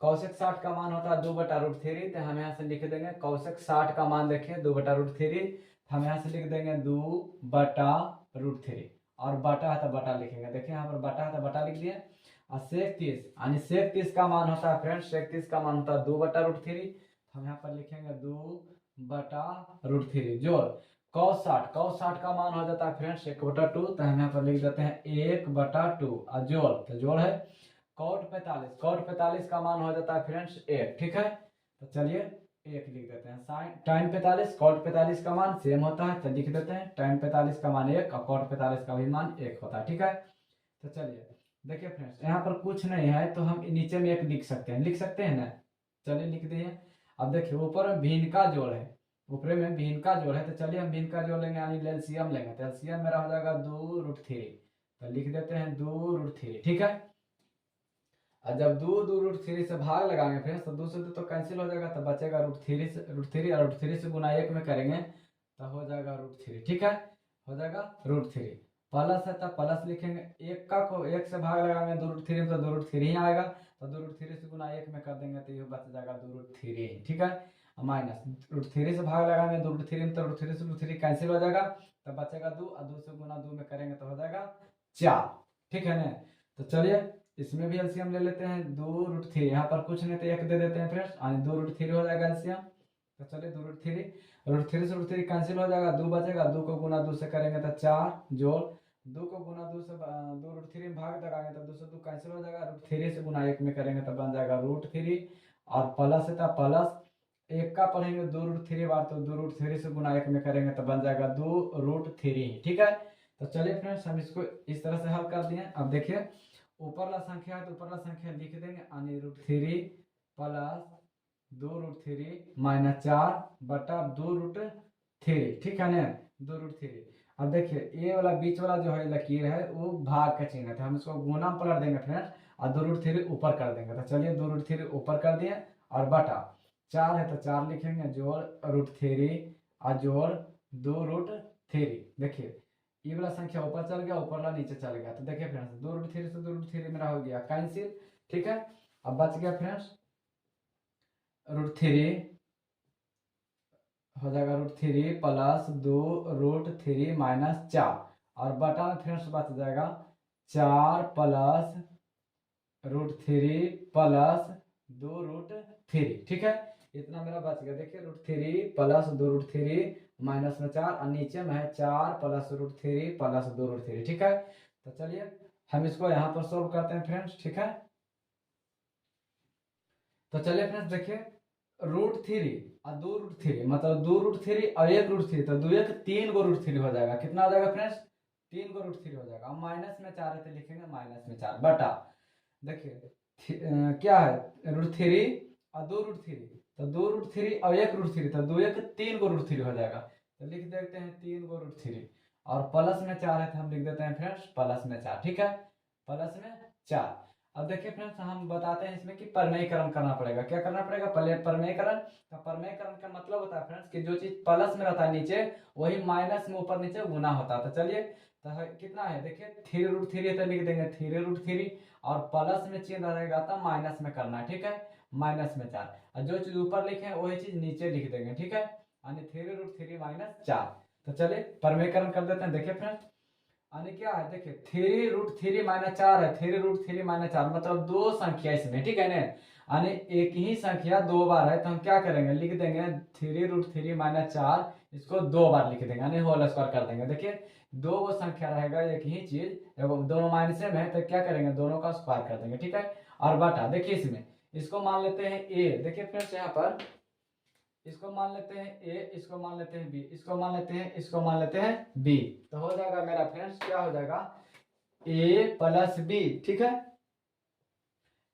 cosec 60 का मान होता है 2/√3, तो हम यहाँ से लिख देंगे cosec 60 का मान देखिए 2/√3, हम यहाँ से लिख देंगे 2/√3, और बटा है तो बटा लिखेंगे। देखिए यहाँ पर बटा है तो बटा लिख दिए। और sec 30 यानी sec 30 का मान होता है फ्रेंड्स, sec 30 का मान होता है 2/√3, हम यहाँ पर लिखेंगे 2/√3, जोड़ cos 60 का मान हो जाता है फ्रेंड्स 1/2, तो हम यहाँ पर लिख देते हैं 1/2, और जोड़ तो जोड़ है cot 45 का मान हो जाता है फ्रेंड्स 1। ठीक है, तो चलिए 1 लिख देते हैं। साइन tan 45 cot 45 का मान सेम होता है, तो लिख देते हैं tan 45 का मान 1 और cot 45 का भी मान 1 होता है। ठीक है, तो चलिए देखिए फ्रेंड्स यहाँ पर कुछ नहीं है तो हम नीचे में 1 लिख सकते हैं, लिख सकते हैं ना, चलिए लिख दिए। अब देखिए ऊपर में भिन्न का जोड़ है, ऊपरे में भिन्न का जोड़ है, तो चलिए हम भिन्न का जोड़ लेंगे यानी एलसीएम लेंगे। तो एलसीएम मेरा हो जाएगा 2√3, तो लिख देते हैं 2√3, ठीक है। और जब 2√3 से भाग लगाएंगे फ्रेंड्स, तो 2 से 2 तो कैंसिल हो जाएगा, तो बचेगा √3 से √3, और √3 से गुना 1 में करेंगे तो हो जाएगा √3, ठीक है, हो जाएगा √3। प्लस है तो प्लस लिखेंगे, एक का को 1 से भाग लगाएंगे 2√3 में, तो 2√3 ही आएगा, तो 2√3 से गुना 1 में कर देंगे तो ये बच जाएगा 2√3, ठीक है। माइनस √3 से भाग लगाएंगे 2√3 में, तो √3 से √3 कैंसिल हो जाएगा, तो बचेगा 2, और 2 से गुना 2 में करेंगे तो हो जाएगा 4, ठीक है ना। तो चलिए इसमें भी एलसीएम ले लेते हैं 2√3, यहाँ पर कुछ नहीं तो 1 दे देते हैं फ्रेंड्स, यानी 2√3 हो जाएगा एलसीएम। तो चलिए 2√3 से √3 कैंसिल हो जाएगा, 2 बचेगा, 2 को गुना 2 से करेंगे तो 4 जोड़ 2 को गुना 2 से 2√3 में भाग लगाएंगे तो 2 से 2 कैंसिल हो जाएगा, √3 से गुना 1 में करेंगे तो बन जाएगा √3, और प्लस है तो प्लस 1 का पढ़ेंगे 2√3 बार, तो 2√3 से गुना 1 में करेंगे तो बन जाएगा 2√3, ठीक है। तो चलिए फ्रेंड्स हम इसको इस तरह से हल कर दिए। अब देखिए ऊपर वाला संख्या है तो ऊपर वाला संख्या लिख देंगे, यानी √3 प्लस 2√3 माइनस 4 बटा 2√3, ठीक है ना, 2√3। अब देखिए ये वाला बीच वाला जो है लकीर है वो भाग का चिन्ह है, तो हम इसको गुना में पलट देंगे फ्रेंड्स, और 2√3 ऊपर कर देंगे। तो चलिए 2√3 ऊपर कर दिए, और बटा 4 है तो 4 लिखेंगे, जोड़ √3 और जोड़ 2√3। देखिए ये वाला संख्या ऊपर चल गया, ऊपर वाला नीचे चल गया, तो देखिए फ्रेंड्स 2√3 से 2√3 मेरा हो गया कैंसिल, ठीक है। अब बच गया फ्रेंड्स √3 हो जाएगा √3 प्लस 2√3 माइनस 4, और बटा में फ्रेंड्स बच जाएगा 4 प्लस √3 प्लस 2√3, ठीक है। इतना मेरा बच गया, देखिए √3 प्लस 2√3 माइनस में 4, और नीचे में है 4 प्लस √3 प्लस 2√3, ठीक है। तो चलिए हम इसको यहाँ पर सोल्व करते हैं फ्रेंड्स, ठीक है। तो चलिए फ्रेंड्स देखिए √3 और 2√3 मतलब 2√3 और 1√3, तो 2 1 3 गो √3 हो जाएगा, कितना हो जाएगा फ्रेंड्स 3 गो √3 हो जाएगा। माइनस में 4 है तो लिखेंगे माइनस में 4 बटा, देखिए क्या है √3 और 2√3, तो 2√3 और 1√3, तो 2 1 3 गो √3 हो जाएगा, तो लिख देते हैं 3 गो √3, और प्लस में 4 है तो हम लिख देते हैं फ्रेंड्स प्लस में 4, ठीक है, प्लस में 4। अब देखिए फ्रेंड्स हम बताते हैं इसमें कि परमेयीकरण करना पड़ेगा, क्या करना पड़ेगा, पहले परमेयीकरण। तो परमेयीकरण का मतलब होता है फ्रेंड्स कि जो चीज प्लस में रहता है नीचे, वही माइनस में ऊपर नीचे गुना होता है। तो चलिए तो कितना है देखिए 3√3 है तो लिख देंगे 3√3, और प्लस में चिन्ह रहेगा तो माइनस में करना है, ठीक है, माइनस में 4, और जो चीज ऊपर लिखे हैं वही चीज नीचे लिख देंगे, ठीक है, यानी 3√3 माइनस 4। तो चलिए परमेयीकरण कर देते हैं, देखिए फ्रेंड्स यानी क्या है, देखिए 3√3 माइनस 4 है, 3√3 माइनस 4 मतलब दो संख्या इसमें, ठीक है ना, यानी एक ही संख्या दो बार है, तो हम क्या करेंगे लिख देंगे 3√3 माइनस 4, इसको दो बार लिख देंगे यानी होल स्क्वायर कर देंगे। देखिए दो वो संख्या रहेगा एक ही चीज, दोनों माइनस में है तो क्या करेंगे दोनों का स्क्वायर कर देंगे, ठीक है। और बटा देखिए इसमें इसको मान लेते हैं ए, देखिए फ्रेंड्स यहाँ पर इसको मान लेते हैं ए, इसको मान लेते हैं बी, इसको मान लेते हैं, इसको मान लेते हैं बी, तो हो जाएगा मेरा फ्रेंड्स क्या हो जाएगा ए प्लस बी, ठीक है,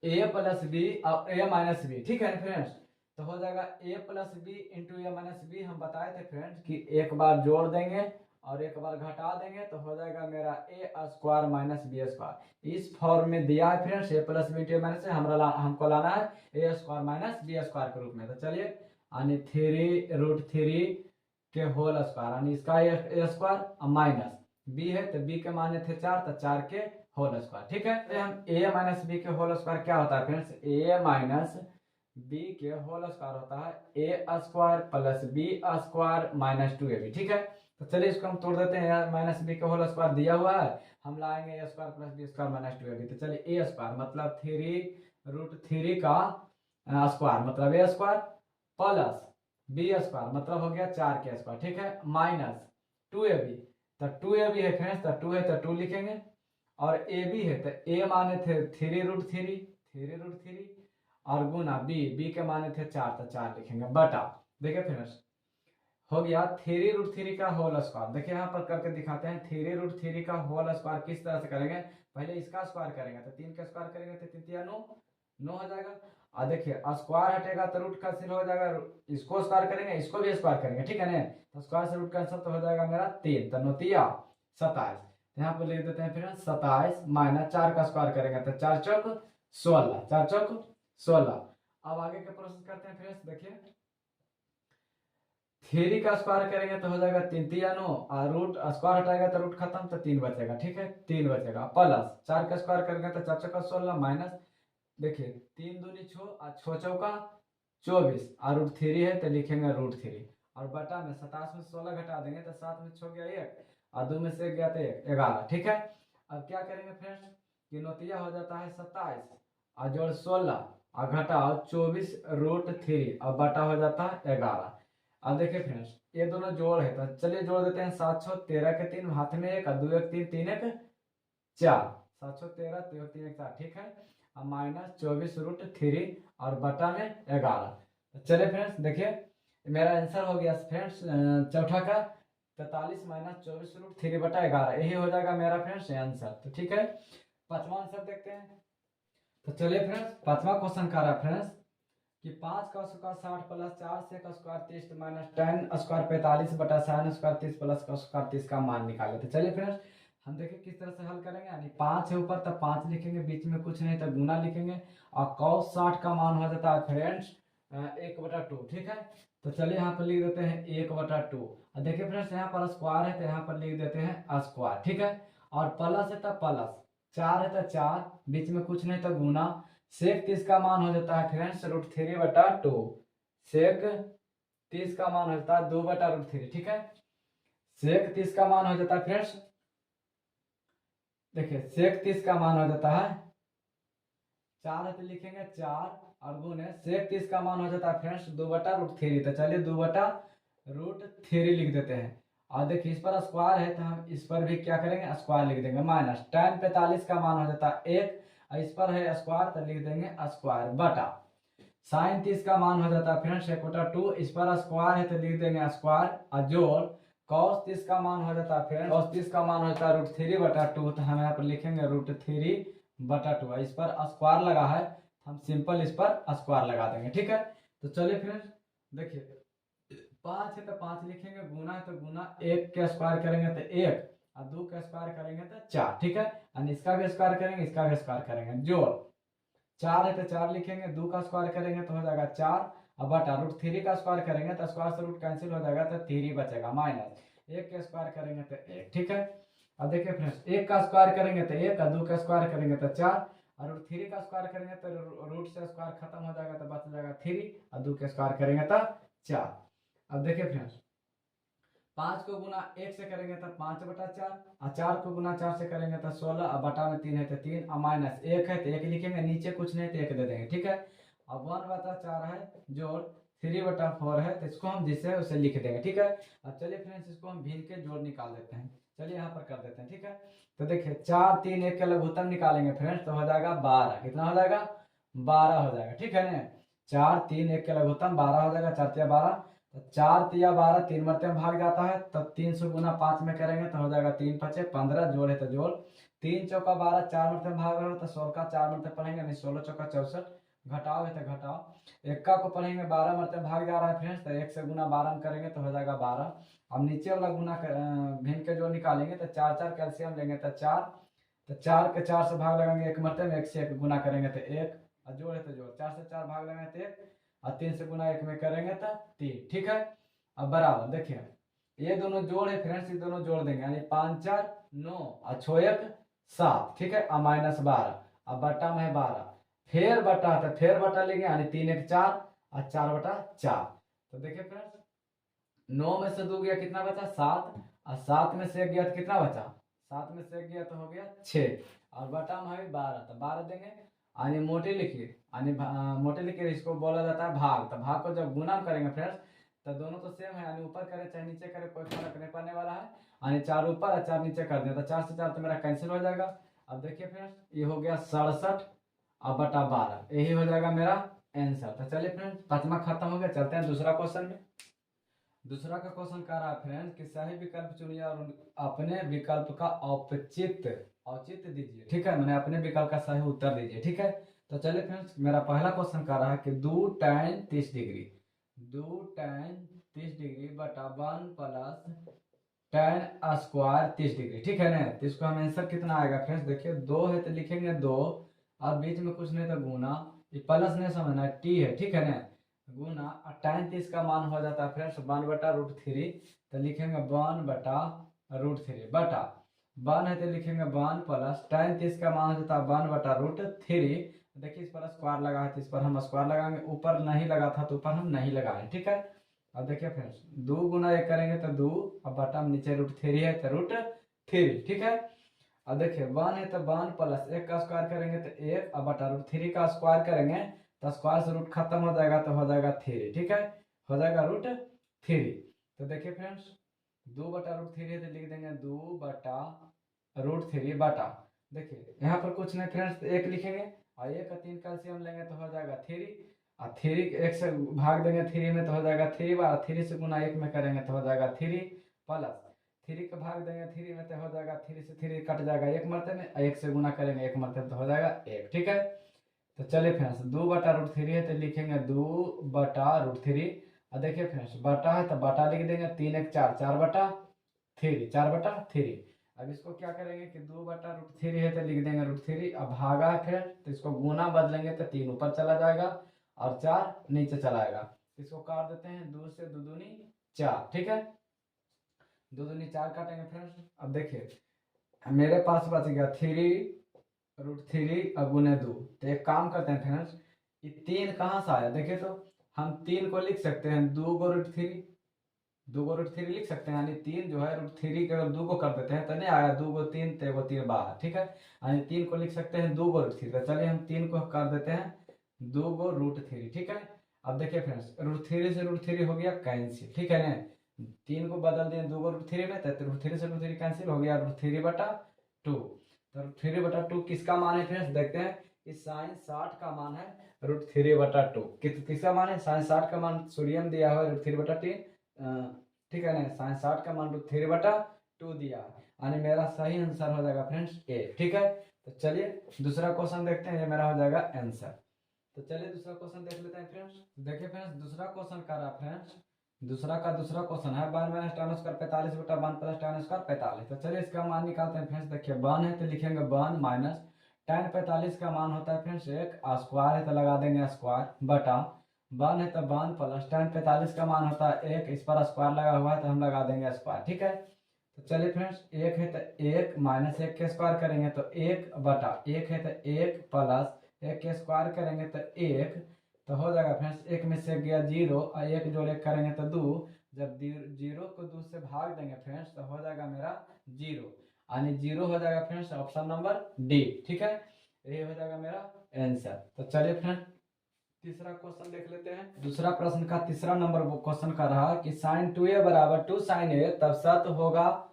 ए प्लस बी और ए माइनस बी, ठीक है फ्रेंड्स। तो हो जाएगा ए प्लस बी इंटू ए माइनस बी, हम बताए थे फ्रेंड्स कि एक बार जोड़ देंगे और एक बार घटा देंगे, तो हो जाएगा मेरा ए स्क्वायर माइनस बी स्क्वायर। इस फॉर्म में दिया है फ्रेंड्स ए प्लस बी इंटू ए माइनस, हमको लाना है a square minus B square के रूप में। तो चलिए यानी 3√3 के होल स्क्वायर, यानी इसका ए स्क्वायर माइनस बी है तो बी के माने थे 4, तो 4 के होल स्क्वायर, ठीक है। तो हम ए माइनस बी के होल स्क्वायर क्या होता है फ्रेंड्स, ए माइनस बी के होल स्क्वायर होता है a square plus b square minus 2ab, ठीक है। तो चलिए इसको हम तोड़ देते हैं, माइनस बी का होल स्क्वायर दिया हुआ है, हम लाएंगे a square plus b square minus 2ab। तो चलिए ए स्क्वायर मतलब 3√3 का स्क्वायर मतलब ए स्क्वायर प्लस बी स्क्वायर मतलब हो गया 4 के स्क्वायर, ठीक है, माइनस 2ab, तो 2ab है फ्रेंड्स, तो 2 है तो 2 लिखेंगे, और ए बी है तो ए माने थे 3√3 और गुना बी के माने थे 4, तो 4 लिखेंगे बटा, देखिए फ्रेंड्स हो गया 3√3 का होल स्क्वायर। देखिए यहाँ पर करके दिखाते हैं 3√3 का होल स्क्वायर किस तरह से करेंगे, पहले इसका स्क्वायर करेंगे तो 3 का स्क्वायर करेंगे तो 3 3 9, 9 हो जाएगा। और देखिए स्क्वायर हटेगा तो रूट कैंसिल हो जाएगा, इसको स्क्वायर करेंगे इसको भी स्क्वायर करेंगे, ठीक है ना। तो स्क्वायर से रूट कैंसिल तो हो जाएगा मेरा 3, तो 9 27। यहाँ पर लिख देते हैं फिर 27 माइनस 4 का स्क्वायर करेंगे तो 4 चौक 16, 4 चौक 16। अब आगे के प्रोसेस करते हैं फ्रेंड्स। देखिए 3 का स्क्वायर करेंगे तो हो जाएगा 3 3 9, और रूट स्क्वायर हटाएगा तो रूट खत्म, तो 3 बचेगा, ठीक है 3 बचेगा। प्लस 4 का स्क्वायर करेंगे तो 4 चौका 16 माइनस, देखिए 3 दूनी 6 और 6 चौका 24, और रूट 3 है तो लिखेंगे रूट 3, और बटा में 27 में 16 घटा देंगे तो 7 में 6 गया 1, और 2 में से 1 गया तो 1, 11, ठीक है। अब क्या करेंगे फ्रेंड्स कि नौतिया हो जाता है 27 और जोड़ 16 और घटाओ 24 रूट 3 और बटा हो जाता है 11। अब देखिए फ्रेंड्स ये दोनों जोड़ है, तो चलिए जोड़ देते हैं। 7 6 13 के 3 हाथ में 1 और 2 1 3 3 1 4, 7 6 13 2 1 3 1 4, ठीक है। अब माइनस 24 रूट 3 और बटा में 11। तो चलिए फ्रेंड्स देखिए मेरा आंसर हो गया फ्रेंड्स चौथा का 43 माइनस 24 रूट 3 बटा 11, यही हो जाएगा मेरा फ्रेंड्स आंसर। तो ठीक है, पांचवा आंसर देखते हैं। तो चलिए फ्रेंड्स पांचवा क्वेश्चन का रेफरेंस कि 5 का स्क्वायर 60 प्लस 4 से का स्क्वायर 30 माइनस 10 स्क्वायर 45 बटा साइन स्क्वायर 30 प्लस का स्क्वायर 30 का मान निकाले। तो चलिए फ्रेंड्स हम देखिए किस तरह से हल करेंगे। यानी 5 है ऊपर तो 5 लिखेंगे, बीच में कुछ नहीं तो गुना लिखेंगे, और cos 60 का मान हो जाता है फ्रेंड्स 1/2, ठीक है। तो चलिए यहाँ पर लिख देते हैं 1/2। और देखिए फ्रेंड्स यहाँ पर स्क्वायर है तो यहाँ पर लिख देते हैं स्क्वायर, ठीक है। और प्लस है तो प्लस, 4 है तो 4, बीच में कुछ नहीं तो गुना, सेक 30 का मान हो जाता है फ्रेंड्स रूट 3/2, सेक 30 का मान हो जाता है 2/√3, ठीक है। सेक 30 का मान हो जाता है फ्रेंड्स, देखिए सेक 30 का मान हो जाता है 4 है तो लिखेंगे 4 और गुने सेक 30 का मान हो जाता है फ्रेंड्स 2/√3। तो चलिए 2/√3 लिख देते हैं। और देखिए इस पर स्क्वायर है तो हम इस पर भी क्या करेंगे स्क्वायर लिख देंगे, माइनस tan 45 का मान हो जाता है 1, और इस पर है स्क्वायर तो लिख देंगे स्क्वायर, बटा साइन 30 का मान हो जाता है फ्रेंड्स 1/2, इस पर स्क्वायर है तो लिख देंगे स्क्वायर, और जोड़ cos 30 का मान हो जाता है फ्रेंड्स, cos 30 का मान हो जाता है √3/2, तो हम यहाँ पर लिखेंगे √3/2, इस पर स्क्वायर लगा है हम सिंपल इस पर स्क्वायर लगा देंगे, ठीक है। तो चलिए फ्रेंड्स देखिए 5 है तो 5 लिखेंगे, गुना है तो गुना, 1 का स्क्वायर करेंगे तो 1 और 2 का स्क्वायर करेंगे तो 4, ठीक है। और इसका भी स्क्वायर करेंगे इसका भी स्क्वायर करेंगे, जोड़ 4 है तो 4 लिखेंगे, 2 का स्क्वायर करेंगे तो हो जाएगा 4, और बटा √3 का स्क्वायर करेंगे तो स्क्वायर से रूट कैंसिल हो जाएगा तो 3 बचेगा, माइनस 1 का स्क्वायर करेंगे तो 1, ठीक है। अब देखिए फ्रेंड्स 1 का स्क्वायर करेंगे तो 1 और 2 का स्क्वायर करेंगे तो 4, और √3 का स्क्वायर करेंगे तो रूट से स्क्वायर खत्म हो जाएगा तो बच जाएगा 3, और 2 का स्क्वायर करेंगे तो 4। अब देखिए फ्रेंड्स 5 को गुना 1 से करेंगे तो 5/4, और 4 को गुना 4 से करेंगे तो 16, और बटा में 3 है तो 3, और माइनस 1 है तो 1 लिखेंगे, नीचे कुछ नहीं तो 1 दे देंगे, ठीक है। अब 1/4 है जोड़ 3/4 है तो इसको हम जिससे उसे लिख देंगे, ठीक है। अब चलिए फ्रेंड्स इसको हम भीन के जोड़ निकाल देते हैं, चलिए यहाँ पर कर देते हैं, ठीक है। तो देखिए 4 3 1 का लघुत्तम निकालेंगे फ्रेंड्स तो हो जाएगा 12, कितना हो जाएगा 12 हो जाएगा, ठीक है ना। 4 3 1 का लघुत्तम 12 हो जाएगा, 4 3 12, तो 4 3 12 3 मरते में भाग जाता है, तब 300 गुना 5 में करेंगे तो हो जाएगा 3 5 15, जोड़ है तो जोड़ 3 चौका 12, 4 मरते में भाग रहे हो तो 16 का 4 मरते पढ़ेंगे नहीं, 16 चौका 64, घटाओ है तो घटाओ, 1 का को पढ़ेंगे 12 मरते में भाग जा रहा है फ्रेंड्स, तो 1 से गुना 12 में करेंगे तो हो जाएगा 12। अब नीचे वाला गुना भिन्न के जो निकालेंगे तो 4 4 कैल्शियम लेंगे तो 4, तो 4 के 4 से भाग लगाएंगे 1 मरते में, 1 से 1 गुना करेंगे तो 1, और जोड़ है तो जोड़ 4 से 4 भाग लगाएंगे तो 1, और 3 से गुना 1 में करेंगे तो 3, ठीक है। अब बराबर देखिए ये दोनों जोड़ है फ्रेंड्स, ये दोनों जोड़ देंगे यानी 5 4 9 और 6 1 7, ठीक है, और माइनस 12, अब बटा में है 12, फिर बटा तो फिर बटा लेंगे यानी 3 1 4 और 4/4। तो देखिए फ्रेंड्स 9 में से 2 गया कितना बचा 7, और 7 में से 1 गया तो कितना बचा, 7 में से 1 गया तो हो गया 6, और बटा में है 12, तो 12 देंगे यानी मोटे लिखिए, यानी मोटे लिखिए इसको बोला जाता है भाग। तो भाग को जब गुना करेंगे फ्रेंड्स तो दोनों तो सेम है, यानी ऊपर करे चाहे नीचे करे कोई फर्क नहीं पड़ने वाला है, यानी 4 ऊपर और 4 नीचे कर दिया तो 4 से 4 तो मेरा कैंसिल हो जाएगा। अब देखिए फ्रेंड्स ये हो गया 67 और बटा 12, यही हो जाएगा मेरा आंसर। तो चलिए फ्रेंड्स पांचवा खत्म हो गया, चलते हैं दूसरा क्वेश्चन में। दूसरा का क्वेश्चन कह रहा है फ्रेंड्स कि सही विकल्प चुनिए और अपने विकल्प का औचित्य औचित्य दीजिए, ठीक है, मैंने अपने विकल्प का सही उत्तर दीजिए, ठीक है। तो चलिए फ्रेंड्स, मेरा पहला क्वेश्चन कह रहा है कि 2 tan 30 डिग्री, 2 tan 30 डिग्री बटा 1 + tan² 30 डिग्री, ठीक है ना। तो इसको हम आंसर कितना आएगा फ्रेंड्स, देखिए 2 है तो लिखेंगे 2, और बीच में कुछ नहीं तो गुना, ये प्लस नहीं समझना है, टी है, ठीक है ना, गुना, और tan 30 का मान हो जाता है फ्रेंड्स 1/√3, तो लिखेंगे 1/√3 बटा 1 है तो लिखेंगे 1 प्लस tan 30 का मान हो जाता है 1/√3। देखिए इस पर स्क्वायर लगा है तो इस पर हम स्क्वायर लगाएंगे, ऊपर नहीं लगा था तो ऊपर हम नहीं लगाए, ठीक है। अब देखिए फ्रेंड्स 2 गुना 1 करेंगे तो 2, अब बटा में नीचे √3 है तो √3, ठीक है। अब देखिए 1 है तो 1 प्लस 1 का स्क्वायर करेंगे तो 1, अब बटा √3 का स्क्वायर करेंगे तो स्क्वायर से रूट खत्म हो जाएगा तो हो जाएगा 3, ठीक है, हो जाएगा √3। तो देखिए फ्रेंड्स 2/√3 है तो लिख देंगे 2/√3 बटा, देखिए यहाँ पर कुछ नहीं फ्रेंड्स, 1 लिखेंगे और 1 का 3 कैल्सियम लेंगे तो हो जाएगा 3, और 3 1 से भाग देंगे 3 में तो हो जाएगा 3 बार, 3 से गुना 1 में करेंगे तो हो जाएगा 3 प्लस 3 का भाग देंगे 3 में तो हो जाएगा 3 से 3 कट जाएगा 1 मरते में, 1 से गुना करेंगे 1 मरते में तो हो जाएगा 1, ठीक है। तो चलिए फ्रेंड्स 2/√3 है तो लिखेंगे 2/√3, और देखिए फ्रेंड्स बटा है तो बटा लिख देंगे, 3 1 4, 4/3, 4/3। अब इसको क्या करेंगे कि 2/√3 है तो लिख देंगे √3, अब भागा है फिर तो इसको गुना बदलेंगे तो 3 ऊपर चला जाएगा और 4 नीचे चला आएगा, इसको काट देते हैं, 2 से 2 दूनी 4, ठीक है, 2 दूनी 4 काटेंगे फ्रेंड्स। अब देखिए मेरे पास बच गया 3√3 और गुने 2, तो एक काम करते हैं फ्रेंड्स, ये 3 कहाँ से आया देखिए, तो हम 3 को लिख सकते हैं 2 √3, 2 √3 लिख सकते हैं, यानी 3 जो है √3 के अगर 2 को कर देते हैं तो नहीं आया, 2 को 3 तो 1 3 बाहर, ठीक है, यानी 3 को लिख सकते हैं 2 √3, तो चलिए हम 3 को कर देते हैं 2 √3, ठीक है। अब देखिए फ्रेंड्स √3 से √3 हो गया कैंसिल, ठीक है ना, 3 को बदल दिए 2 √3 में तो √3 से √3 कैंसिल हो गया, √3/2, तो √3/2 किसका मान है फ्रेंड्स, देखते हैं कि sin 60 का मान है √3/2, किसका मान है, sin 60 का मान सोडियम दिया हुआ है √3/3, ठीक है ना, sin 60 का मान √3/2 दिया है, यानी मेरा सही आंसर हो जाएगा फ्रेंड्स ए, ठीक है। तो चलिए दूसरा क्वेश्चन देखते हैं, ये मेरा हो जाएगा आंसर। तो चलिए दूसरा क्वेश्चन देख लेते हैं फ्रेंड्स। देखिए फ्रेंड्स दूसरा क्वेश्चन कर रहा फ्रेंड्स, दूसरा क्वेश्चन है 1 - tan² 45 बटा 1 + tan² 45। तो चलिए इसका मान निकालते हैं फ्रेंड्स। देखिए 1 है तो लिखेंगे 1 माइनस tan 45 का मान होता है फ्रेंड्स 1, स्क्वायर है तो लगा देंगे स्क्वायर, बटा 1 है तो 1 प्लस tan 45 का मान होता है 1, इस पर स्क्वायर लगा हुआ है तो हम लगा देंगे स्क्वायर, ठीक है। तो चलिए फ्रेंड्स 1 है तो 1 माइनस 1 के स्क्वायर करेंगे तो 1 बटा 1 है तो 1 प्लस 1 के स्क्वायर करेंगे तो 1, तो हो जाएगा फ्रेंड्स 1 में से गया 0 और 1 जोड़ 1 करेंगे तो 2, जब 0 को 2 से भाग देंगे फ्रेंड्स तो हो जाएगा मेरा 0, यानी 0 हो जाएगा फ्रेंड्स ऑप्शन नंबर डी, ठीक है, ये हो जाएगा मेरा आंसर। तो चलिए फ्रेंड्स तीसरा क्वेश्चन देख लेते हैं। दूसरा प्रश्न का तीसरा नंबर वो क्वेश्चन कर रहा है कि sin 2a = 2 sin a तब सत्य होगा,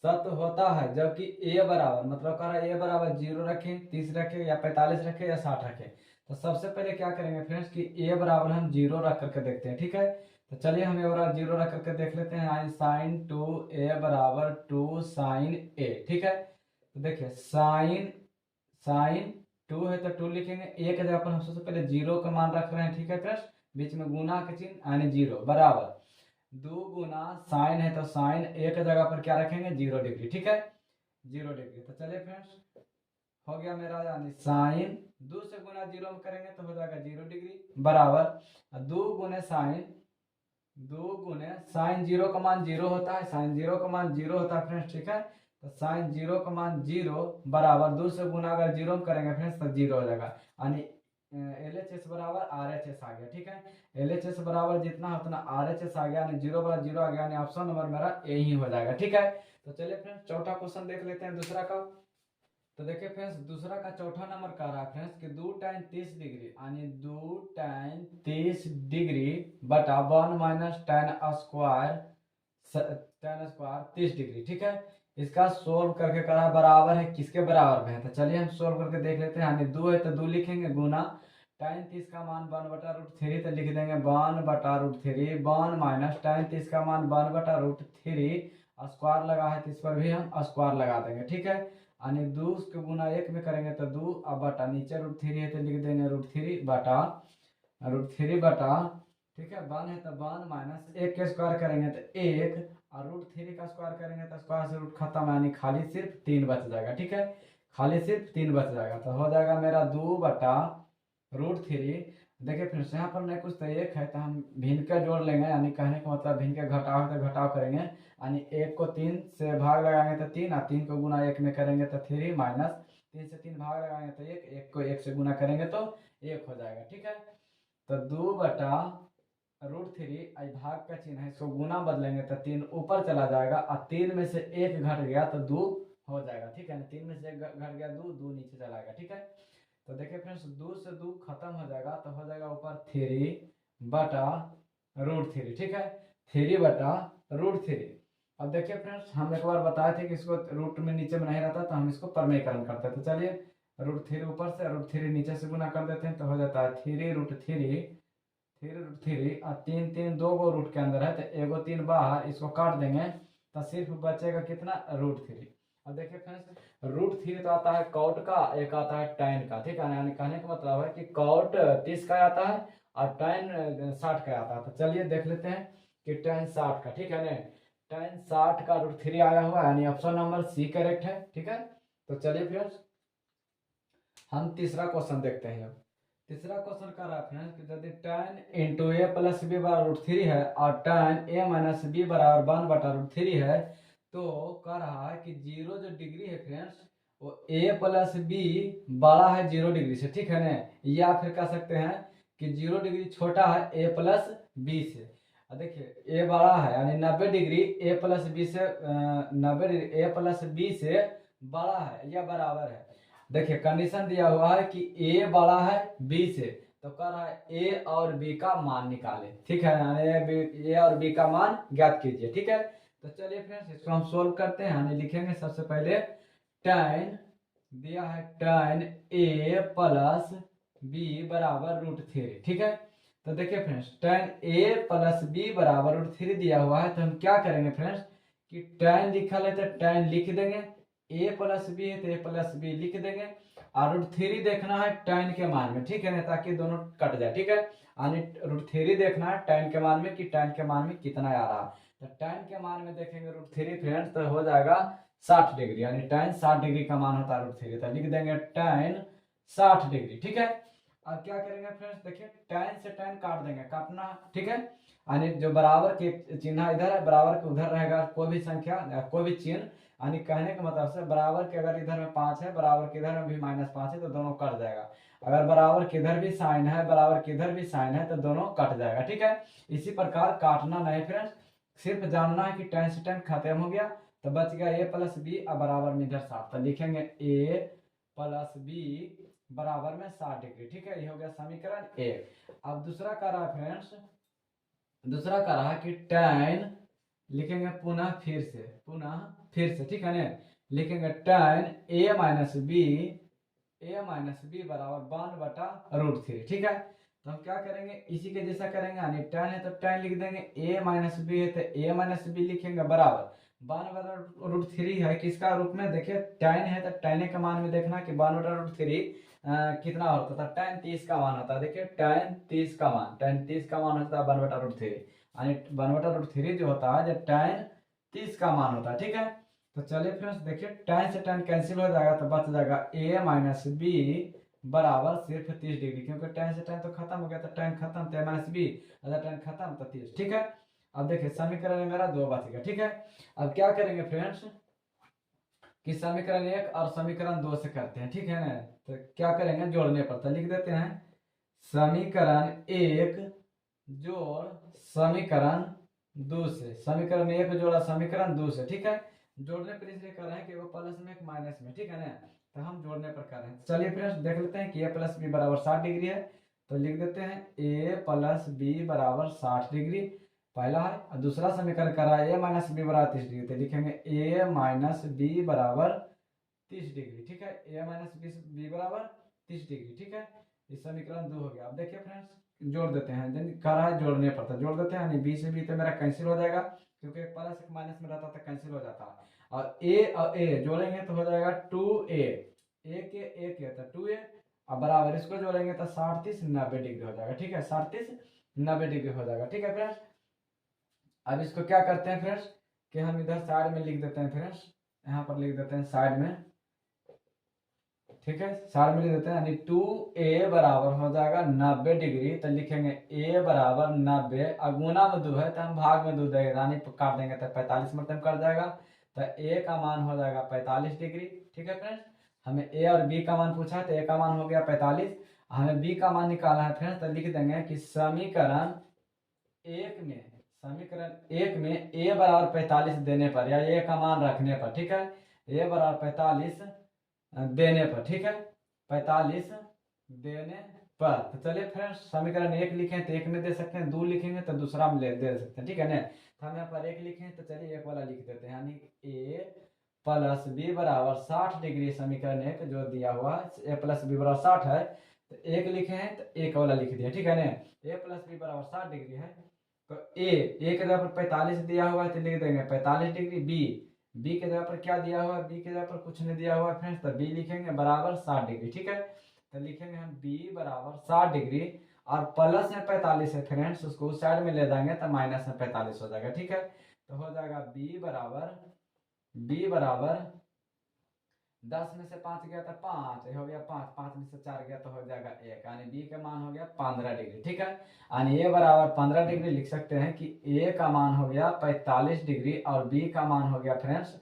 सत्य होता है जबकि a बराबर, मतलब कह रहा है a बराबर 0 रखें, 30 रखें या 45 रखें या 60 रखें। तो सबसे पहले क्या करेंगे फ्रेंड्स कि a बराबर हम 0 रख करके देखते हैं, ठीक है। तो चलिए हम a बराबर 0 रख करके देख लेते हैं, यानी sin 2a = 2 sin a, ठीक है। तो देखिए साइन 2 है तो 2 लिखेंगे, a के जगह पर हम सबसे पहले 0 का मान रख रहे हैं, ठीक है फ्रेंड्स, बीच में गुना के चिन्ह यानी 0 बराबर 2 गुना साइन है तो साइन a के जगह पर क्या रखेंगे 0 डिग्री, ठीक है, 0 डिग्री। तो चलिए फ्रेंड्स हो गया मेरा, यानी साइन 2 से गुना 0 में करेंगे तो हो जाएगा 0 डिग्री बराबर 2 गुने साइन, 2 गुने साइन 0 का मान 0 होता है, साइन 0 का मान 0 होता है फ्रेंड्स, ठीक है। तो साइन 0 का मान 0 बराबर 2 से गुना अगर 0 में करेंगे फ्रेंड्स तो 0 हो जाएगा, यानी LHS बराबर RHS आ गया, ठीक है, LHS बराबर जितना उतना RHS आ गया, यानी 0 बराबर 0 आ गया, यानी ऑप्शन नंबर मेरा ए ही हो जाएगा, ठीक है। तो चलिए फ्रेंड्स चौथा क्वेश्चन देख लेते हैं दूसरा का। तो देखिए फ्रेंड्स दूसरा का चौथा नंबर कह रहा है फ्रेंड्स कि 2 tan 30 डिग्री, यानी 2 tan 30 डिग्री बटा 1 - tan स्क्वायर 30 डिग्री, ठीक है। इसका सोल्व करके करा बराबर है किसके बराबर में है, तो चलिए हम सोल्व करके देख लेते हैं। यानी 2 है तो 2 लिखेंगे गुना tan 30 का मान 1/√3 तो लिख देंगे 1/√3, 1 माइनस tan 30 का मान 1/√3, स्क्वायर लगा है तो इस पर भी हम स्क्वायर लगा देंगे, ठीक है। यानी 2 को गुना 1 में करेंगे तो 2 अब बटा नीचे √3 है तो लिख देंगे √3 बटा √3 बटा, ठीक है, 1 है तो 1 माइनस 1 के स्क्वायर करेंगे तो 1 और √3 का स्क्वायर करेंगे तो स्क्वायर से रूट खत्म, यानी खाली सिर्फ 3 बच जाएगा। ठीक है, खाली सिर्फ 3 बच जाएगा तो हो जाएगा मेरा 2 बटा √3। देखिए फ्रेंड्स यहाँ पर नहीं कुछ तो 1 है तो हम भिन्न का जोड़ लेंगे, यानी कहने का मतलब भिन्न के घटाव तो घटाव करेंगे, यानी 1 को 3 से भाग लगाएंगे तो 3 और 3 को गुना 1 में करेंगे तो 3 माइनस 3 से 3 भाग लगाएंगे तो 1, 1 को 1 से गुना करेंगे तो 1 हो जाएगा। ठीक है, तो 2 बटा √3 आई भाग का चिन्ह है, इसको गुना बदलेंगे तो 3 ऊपर चला जाएगा और 3 में से 1 घट गया तो 2 हो जाएगा। ठीक है ना, 3 में से 1 घट गया 2, 2 नीचे चला गया। ठीक है, तो देखिए फ्रेंड्स 2 से 2 खत्म हो जाएगा तो हो जाएगा ऊपर 3 बटा √3। ठीक है, 3 बटा √3। अब देखिए फ्रेंड्स हम एक बार बताए थे कि इसको रूट में नीचे में नहीं रहता तो हम इसको परमेयकरण करते हैं। तो चलिए √3 ऊपर से √3 नीचे से गुना कर देते हैं तो हो जाता है 3 √3 और 3 3 दो गो रूट के अंदर है तो एगो 3 बाहर, इसको काट देंगे तो सिर्फ बचेगा कितना √3। अब देखिए फ्रेंड्स √3 तो आता है कॉट का, एक आता है tan का। ठीक है, यानी कहने का मतलब है कि कॉट 30 का आता है और tan 60 का आता है। तो चलिए देख लेते हैं कि tan 60 का, ठीक है ना, tan 60 का √3 आया हुआ है, यानी ऑप्शन नंबर सी करेक्ट है। ठीक है, तो चलिए फ्रेंड्स हम तीसरा क्वेश्चन देखते हैं। अब तीसरा क्वेश्चन कर रहा है फ्रेंड्स कि यदि tan इंटू ए प्लस बी बराबर √3 है और tan ए माइनस बी बराबर 1 बटा √3 है, तो कह रहा है कि 0 जो डिग्री है फ्रेंड्स वो a प्लस बी बड़ा है 0 डिग्री से। ठीक है ना, या फिर कह सकते हैं कि 0 डिग्री छोटा है a प्लस बी से। देखिए a बड़ा है यानी 90 डिग्री a प्लस बी से 90 डिग्री a प्लस बी से बड़ा है या बराबर है। देखिए कंडीशन दिया हुआ है कि a बड़ा है b से, तो कह रहा है a और b का मान निकाले। ठीक है, a और b का मान ज्ञात कीजिए। ठीक है, तो चलिए फ्रेंड्स इसको हम सोल्व करते हैं। यानी लिखेंगे सबसे पहले tan दिया है tan a प्लस b बराबर √3। ठीक है, तो देखिए friends tan a plus b बराबर √3 दिया हुआ है तो हम क्या करेंगे फ्रेंड्स कि tan लिखा है तो tan लिख देंगे, a प्लस बी है तो a प्लस बी लिख देंगे और √3 देखना है tan के मान में। ठीक है ना, ताकि दोनों कट जाए। ठीक है, यानी √3 देखना है tan के मान में कि tan के मान में कितना आ रहा है। तो tan के मान में देखेंगे √3 फ्रेंड्स तो हो जाएगा 60 डिग्री, यानी tan 60 डिग्री का मान होता है √3, तो लिख देंगे tan 60 डिग्री। ठीक है, अब क्या करेंगे फ्रेंड्स देखिए tan से tan काट देंगे, काटना। ठीक है, यानी जो बराबर के चिन्ह इधर है बराबर के उधर रहेगा, कोई भी संख्या कोई भी चिन्ह, यानी कहने का मतलब से बराबर के अगर इधर में 5 है बराबर के इधर में भी -5 है तो दोनों कट जाएगा। अगर बराबर के इधर भी साइन है बराबर के इधर भी साइन है तो दोनों कट जाएगा। ठीक है, इसी प्रकार काटना नहीं फ्रेंड्स, सिर्फ जानना है कि tan से tan खत्म हो गया तो बच गया a प्लस बी और बराबर में इधर 60, तो लिखेंगे a प्लस बी बराबर में 60 डिग्री। ठीक है, ये हो गया समीकरण 1। अब दूसरा कर रहा है फ्रेंड्स, दूसरा कर रहा है कि tan लिखेंगे पुनः फिर से। ठीक है ना, लिखेंगे tan a माइनस बी बराबर 1 बटा √3। ठीक है, तो हम क्या करेंगे इसी के जैसा करेंगे, यानी tan है तो tan लिख देंगे, a माइनस बी है तो a माइनस बी लिखेंगे बराबर 1 बटा √3 है किसका रूप में। देखिए tan है तो tan के मान में देखना कि 1 बटा √3 कितना होता था, tan 30 का मान होता है। देखिए tan 30 का मान होता है 1 बटा √3, यानी 1 बटा √3 जो होता है जब tan 30 का मान होता है। ठीक है, तो चलिए फ्रेंड्स देखिए tan से tan कैंसिल हो जाएगा तो बच जाएगा a माइनस बी बराबर सिर्फ 30 डिग्री, क्योंकि tan से tan तो खत्म हो गया तो tan खत्म तो माइनस बी, अगर tan खत्म तो 30। ठीक है, अब देखिए समीकरण में मेरा 2 बच गया। ठीक है, अब क्या करेंगे फ्रेंड्स कि समीकरण 1 और समीकरण 2 से करते हैं। ठीक है ना, तो क्या करेंगे जोड़ने पर तो लिख देते हैं समीकरण 1 जोड़ समीकरण 2 से, समीकरण 1 जोड़ा समीकरण 2 से। ठीक है, जोड़ने पर इसलिए कर रहे हैं कि वो प्लस में एक माइनस में। ठीक है ना, तो हम जोड़ने पर कर रहे हैं। चलिए फ्रेंड्स देख लेते हैं कि a प्लस बी बराबर 60 डिग्री है, तो लिख देते हैं a प्लस बी बराबर 60 डिग्री पहला है, और दूसरा समीकरण कर रहा है a माइनस बी बराबर 30 डिग्री, तो लिखेंगे a माइनस बी बराबर 30 डिग्री। ठीक है, a माइनस बी बराबर 30 डिग्री। ठीक है, इस समीकरण 2 हो गया। अब देखिए फ्रेंड्स जोड़ देते हैं, कह रहा है जोड़ने पर तो जोड़ देते हैं, यानी बी से बी तो मेरा कैंसिल हो जाएगा, क्योंकि एक प्लस एक माइनस में रहता तो कैंसिल हो जाता। और ए जोड़ेंगे तो हो जाएगा 2a, ए के तो 2a, अब बराबर इसको जोड़ेंगे तो 60 30 90 डिग्री हो जाएगा। ठीक है, 60 30 90 डिग्री हो जाएगा। ठीक है फ्रेंड्स, अब इसको क्या करते हैं फ्रेंड्स कि हम इधर साइड में लिख देते हैं फ्रेंड्स, यहाँ पर लिख देते हैं साइड में। ठीक है, साइड में लिख देते हैं, यानी 2a बराबर हो जाएगा 90 डिग्री, तो लिखेंगे a बराबर 90, गुना में 2 है तो हम भाग में 2 देंगे, यानी काट देंगे तो 45 मतलब कर जाएगा, तो a का मान हो जाएगा 45 डिग्री। ठीक है फ्रेंड्स, हमें a और b का मान पूछा है तो a का मान हो गया 45, हमें b का मान निकालना है फ्रेंड्स, तो लिख देंगे कि समीकरण एक में a बराबर 45 देने पर या a का मान रखने पर, ठीक है, a बराबर 45 देने पर, ठीक है, 45 देने पर, तो चलिए फ्रेंड्स समीकरण 1 लिखें तो 1 में दे सकते हैं, 2 लिखेंगे तो दूसरा में दे सकते हैं। ठीक है ना, तो हम यहाँ पर 1 लिखें तो चलिए 1 वाला लिख देते हैं, यानी a प्लस b बराबर 60 डिग्री, समीकरण 1 जो दिया हुआ है a प्लस b बराबर 60 है, तो 1 लिखे हैं तो 1 वाला लिख दिया। ठीक है ना, a प्लस b बराबर 60 डिग्री है, तो a के जगह पर 45 दिया हुआ है तो लिख देंगे 45 डिग्री, b के जगह पर क्या दिया हुआ है, b के जगह पर कुछ नहीं दिया हुआ है फ्रेंड्स, तो b लिखेंगे बराबर 60 डिग्री। ठीक है, तो लिखेंगे हम b बराबर 60 डिग्री, और प्लस में 45 है फ्रेंड्स, उसको उस साइड में ले जाएंगे तो माइनस में 45 हो जाएगा। ठीक है, तो हो जाएगा b बराबर 10 में से 5 गया तो 5 हो गया, 5 में से 4 गया तो हो जाएगा 1, यानी b का मान हो गया 15 डिग्री। ठीक है, यानी a बराबर 15 डिग्री लिख सकते हैं कि a का मान हो गया 45 डिग्री और b का मान हो गया फ्रेंड्स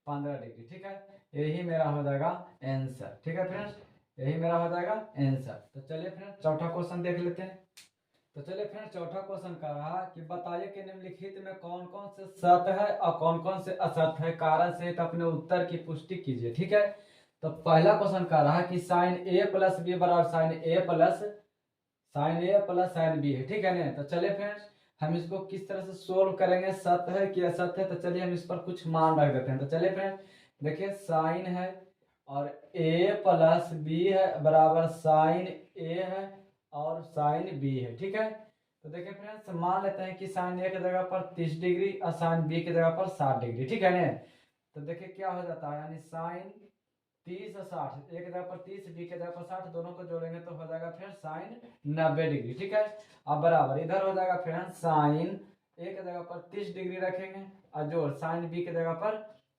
15 डिग्री। ठीक है, यही मेरा हो जाएगा आंसर। ठीक है फ्रेंड्स, यही मेरा हो जाएगा आंसर। तो चलिए फ्रेंड्स चौथा क्वेश्चन देख लेते हैं। तो चलिए फ्रेंड्स चौथा क्वेश्चन कर रहा कि बताइए कि निम्नलिखित में कौन कौन से सत्य है और कौन कौन से असत्य है, कारण सहित अपने उत्तर की पुष्टि कीजिए। ठीक है, तो पहला क्वेश्चन कर रहा है कि साइन a प्लस बी बराबर sine a plus sine B है। ठीक है ना, तो चलिए फ्रेंड्स हम इसको किस तरह से सोल्व करेंगे, सत्य है कि असत्य है, तो चलिए हम इस पर कुछ मान रख देते हैं। तो चलिए फ्रेंड्स देखिए, साइन है और a प्लस बी है बराबर साइन a है और साइन b है। ठीक है, तो देखिए फ्रेंड्स मान लेते हैं कि साइन a की जगह पर 30 डिग्री और साइन b की जगह पर 60 डिग्री। ठीक है ना, तो देखिए क्या हो जाता है, यानी साइन 30 और 60, एक जगह पर 30 b की जगह पर 60, दोनों को जोड़ेंगे तो हो जाएगा फ्रेंड्स साइन 90 डिग्री। ठीक है, अब बराबर इधर हो जाएगा फ्रेंड्स साइन a की जगह पर 30 डिग्री रखेंगे और जोड़ साइन b की जगह पर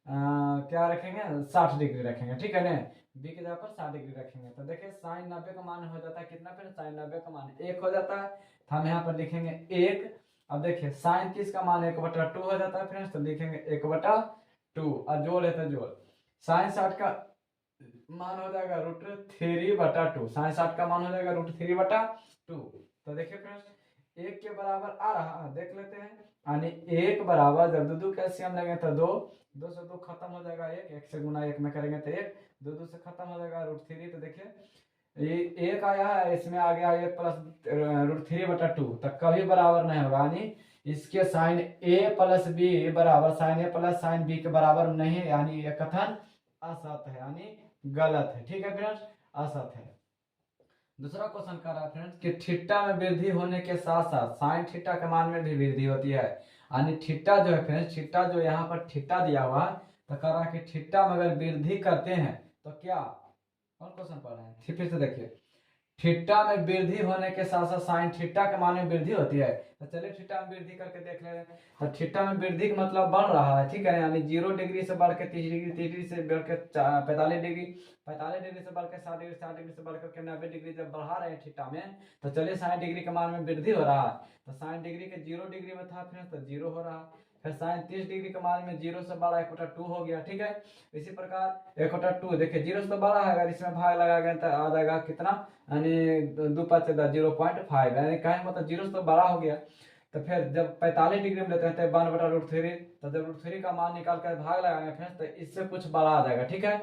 क्या रखेंगे 60 डिग्री रखेंगे। ठीक है ना, b की जगह पर 60 डिग्री रखेंगे, तो देखिए साइन 90 का मान हो जाता है कितना, फिर साइन 90 का मान 1 हो जाता है, तो हम यहाँ पर लिखेंगे 1। अब देखिए साइन किसका मान 1/2 हो जाता है फ्रेंड्स, तो लिखेंगे 1/2 और जोड़ है तो जोड़, साइन 60 का मान हो जाएगा √3/2, साइन 60 का मान हो जाएगा √3/2। तो देखिए फ्रेंड्स 1 के बराबर आ रहा है, देख लेते हैं, यानी 1 बराबर जब दो कैल्शियम लगे तो 2 से 2 खत्म हो जाएगा, 1 से गुना 1 में करेंगे तो 1, 2 से खत्म हो जाएगा √3। तो देखिए ये 1 आया है, इसमें आ गया 1 प्लस √3/2, तक कभी बराबर नहीं होगा, यानी इसके साइन a प्लस बी बराबर sine a plus sine b के बराबर नहीं है, यानी ये कथन असत्य है, यानी गलत है। ठीक है फ्रेंड्स, असत्य है। दूसरा क्वेश्चन कर रहा है फ्रेंड्स कि थीटा में वृद्धि होने के साथ साथ साइन थीटा के मान में भी वृद्धि होती है, यानी थीटा जो है फ्रेंड्स, थीटा जो यहाँ पर थीटा दिया हुआ है, तो कह रहा है कि थीटा में अगर वृद्धि करते हैं तो क्या, कौन क्वेश्चन पढ़ रहे हैं फिर से देखिए, थीटा में वृद्धि होने के साथ साथ साइन थीटा के मान में वृद्धि होती है, तो चलिए थीटा में वृद्धि करके देख ले रहे हैं। तो थीटा में वृद्धि का मतलब बढ़ रहा है, ठीक है, यानी 0 डिग्री से बढ़ के 30 डिग्री, 30 डिग्री से बढ़ के 45 डिग्री, 45 डिग्री से बढ़ के 60 डिग्री, 60 डिग्री से बढ़ के 90 डिग्री जब बढ़ा रहे हैं थीटा में, तो चलिए 60 डिग्री के मान में वृद्धि हो रहा है, तो 60 डिग्री के 0 डिग्री में था फिर तो 0 हो रहा है, फिर साइन 30 डिग्री के मान में 0 से बड़ा 1/2 हो गया। ठीक है, इसी प्रकार 1/2 देखिए 0 से बड़ा है, अगर इसमें भाग लगा गया तो आ जाएगा कितना, यानी 2 5 0.5, यानी कहें मतलब 0 से तो बड़ा हो गया। तो फिर जब 45 डिग्री में लेते हैं तो 1/√3, तो जब √3 का मान निकाल कर भाग लगाएंगे फ्रेंड्स तो इससे कुछ बड़ा आ जाएगा। ठीक है,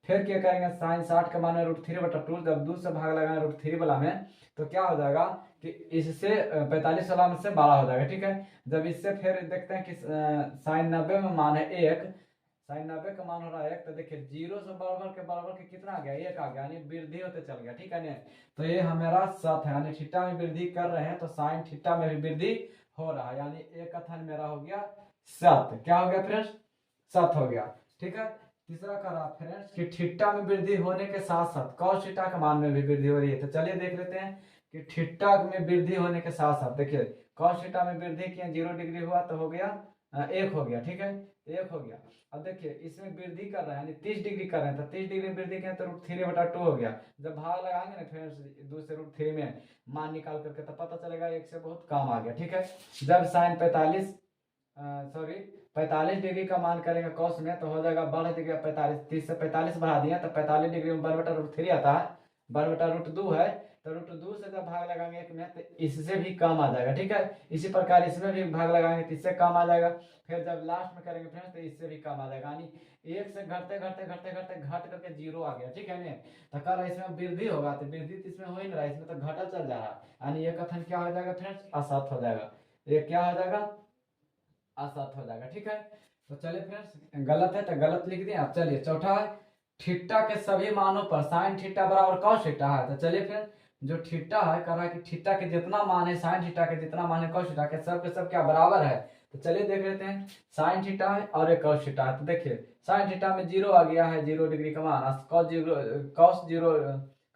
फिर क्या करेंगे, साइन 60 का मान है √3/2, जब 2 से भाग लगाएंगे √3 वाला में तो क्या हो जाएगा कि इससे 45 वाला में से बड़ा हो जाएगा। ठीक है, जब इससे फिर देखते हैं कि साइन 90 में मान है 1, साइन 90 का मान हो रहा है 1, तो देखिए 0 से बराबर के कितना आ गया, 1 आ गया, यानी वृद्धि होते चल गया। ठीक है ना, तो ये हमारा सत्य है, यानी थीटा में वृद्धि कर रहे हैं तो साइन थीटा में भी वृद्धि हो रहा है, यानी एक कथन मेरा हो गया सत्य। क्या हो गया फ्रेंड्स, सत्य हो गया। ठीक है। तीसरा करा फ्रेंड्स कि थीटा में वृद्धि होने के साथ साथ cos थीटा के मान में भी वृद्धि हो रही है। तो चलिए देख लेते हैं कि थीटा में वृद्धि होने के साथ साथ देखिए cos थीटा में वृद्धि किया 0 डिग्री हुआ तो हो गया 1 हो गया, ठीक है, 1 हो गया। अब देखिए इसमें वृद्धि कर रहा है यानी 30 डिग्री कर रहे हैं, तो 30 डिग्री वृद्धि किया तो √3/2 हो गया। जब भाग लगाएंगे ना फ्रेंड्स 2 से √3 में मान निकाल करके तो पता चलेगा 1 से बहुत कम आ गया, ठीक है। जब साइन 45 डिग्री का मान करेंगे कॉस में तो हो जाएगा बढ़ जाएगा 45, 30 से 45 बढ़ा दिया तो 45 डिग्री में 1/√3 आता है, 1/√2 है। तो √2 से जब भाग लगाएंगे एक में तो इससे भी कम आ जाएगा, ठीक है। इसी प्रकार इसमें भी भाग लगाएंगे तो इससे कम आ जाएगा। फिर जब लास्ट में करेंगे फ्रेंड्स तो इससे भी कम आ जाएगा, यानी 1 से घटते घटते घटते घटते घट करके 0 आ गया, ठीक है ना। तो कह रहा है इसमें वृद्धि होगा तो वृद्धि तो इसमें हो ही नहीं रहा, इसमें तो घटा चल जा रहा है, यानी ये कथन क्या हो जाएगा फ्रेंड्स, असत हो जाएगा। ये क्या हो जाएगा, असत हो जाएगा, ठीक है। तो चलिए फ्रेंड्स गलत है तो गलत लिख दिया। अब चलिए चौथा है थीटा के सभी मानों पर साइन थीटा बराबर cos थीटा है। तो चलिए फ्रेंड्स जो थीटा है कह रहा है कि थीटा के जितना मान है साइन थीटा के जितना मान है cos थीटा के सब क्या बराबर है। तो चलिए देख लेते हैं, साइन थीटा है और एक cos थीटा है। तो देखिए साइन थीटा में 0 आ गया है, 0 डिग्री का मान, cos 0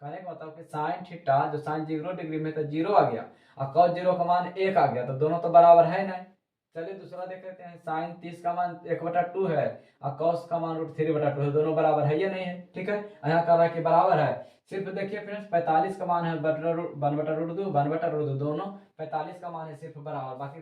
कहने का मतलब कि साइन थीटा जो साइन 0 डिग्री में तो 0 आ गया और cos 0 का मान 1 आ गया, तो दोनों तो बराबर है नहीं। चलिए दूसरा देख लेते हैं, साइन 30 का मान 1/2 है और cos का मान √3/2 है, दोनों बराबर है या नहीं है, ठीक है। यहाँ कह रहा है कि बराबर है। सिर्फ देखिए फ्रेंड्स 45 का मान है 1/√2 दोनों 45 का मान है सिर्फ बराबर, बाकी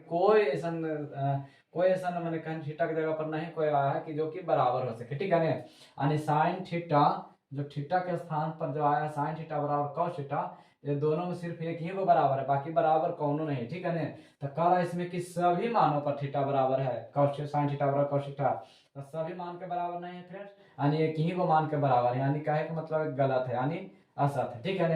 कोई ऐसा मैंने कहीं थीटा की जगह पर नहीं कोई आया है कि जो कि बराबर हो सके, ठीक है ना। यानी साइन थीटा जो थीटा के स्थान पर जो आया साइन थीटा बराबर cos थीटा, ये दोनों में सिर्फ एक ही को बराबर है, बाकी बराबर कौनों नहीं, ठीक है ना। तो कह रहा है इसमें कि सभी मानों पर थीटा बराबर है, cos साइन थीटा बराबर cos थीटा, तो सभी मान के बराबर नहीं है फ्रेंड्स, यानी एक ही को मान के बराबर है, यानी कहे का मतलब गलत है, यानी असत है, ठीक है ना।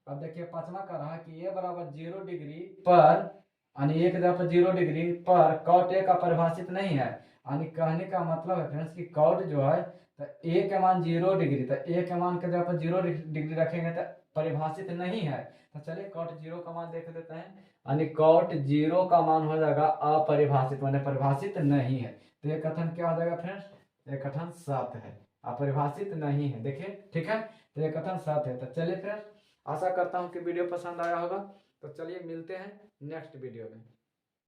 अब देखिए पांचवा कह रहा है कि ये बराबर 0 डिग्री पर यानी एक जगह पर 0 डिग्री पर cot a का परिभाषित नहीं है। यानी कहने का मतलब है फ्रेंड्स कि cot जो है तो a के मान 0 डिग्री, तो a के मान के जगह पर 0 डिग्री रखेंगे तो परिभाषित नहीं है। तो चलिए cot 0 का मान देख लेते हैं, यानी cot 0 का मान हो जाएगा अपरिभाषित, माने परिभाषित नहीं है। तो ये कथन क्या हो जाएगा फ्रेंड्स, ये कथन सत्य है, अपरिभाषित नहीं है, देखिए, ठीक है। तो ये कथन सत्य है। तो चलिए फ्रेंड्स आशा करता हूँ कि वीडियो पसंद आया होगा। तो चलिए मिलते हैं नेक्स्ट वीडियो में।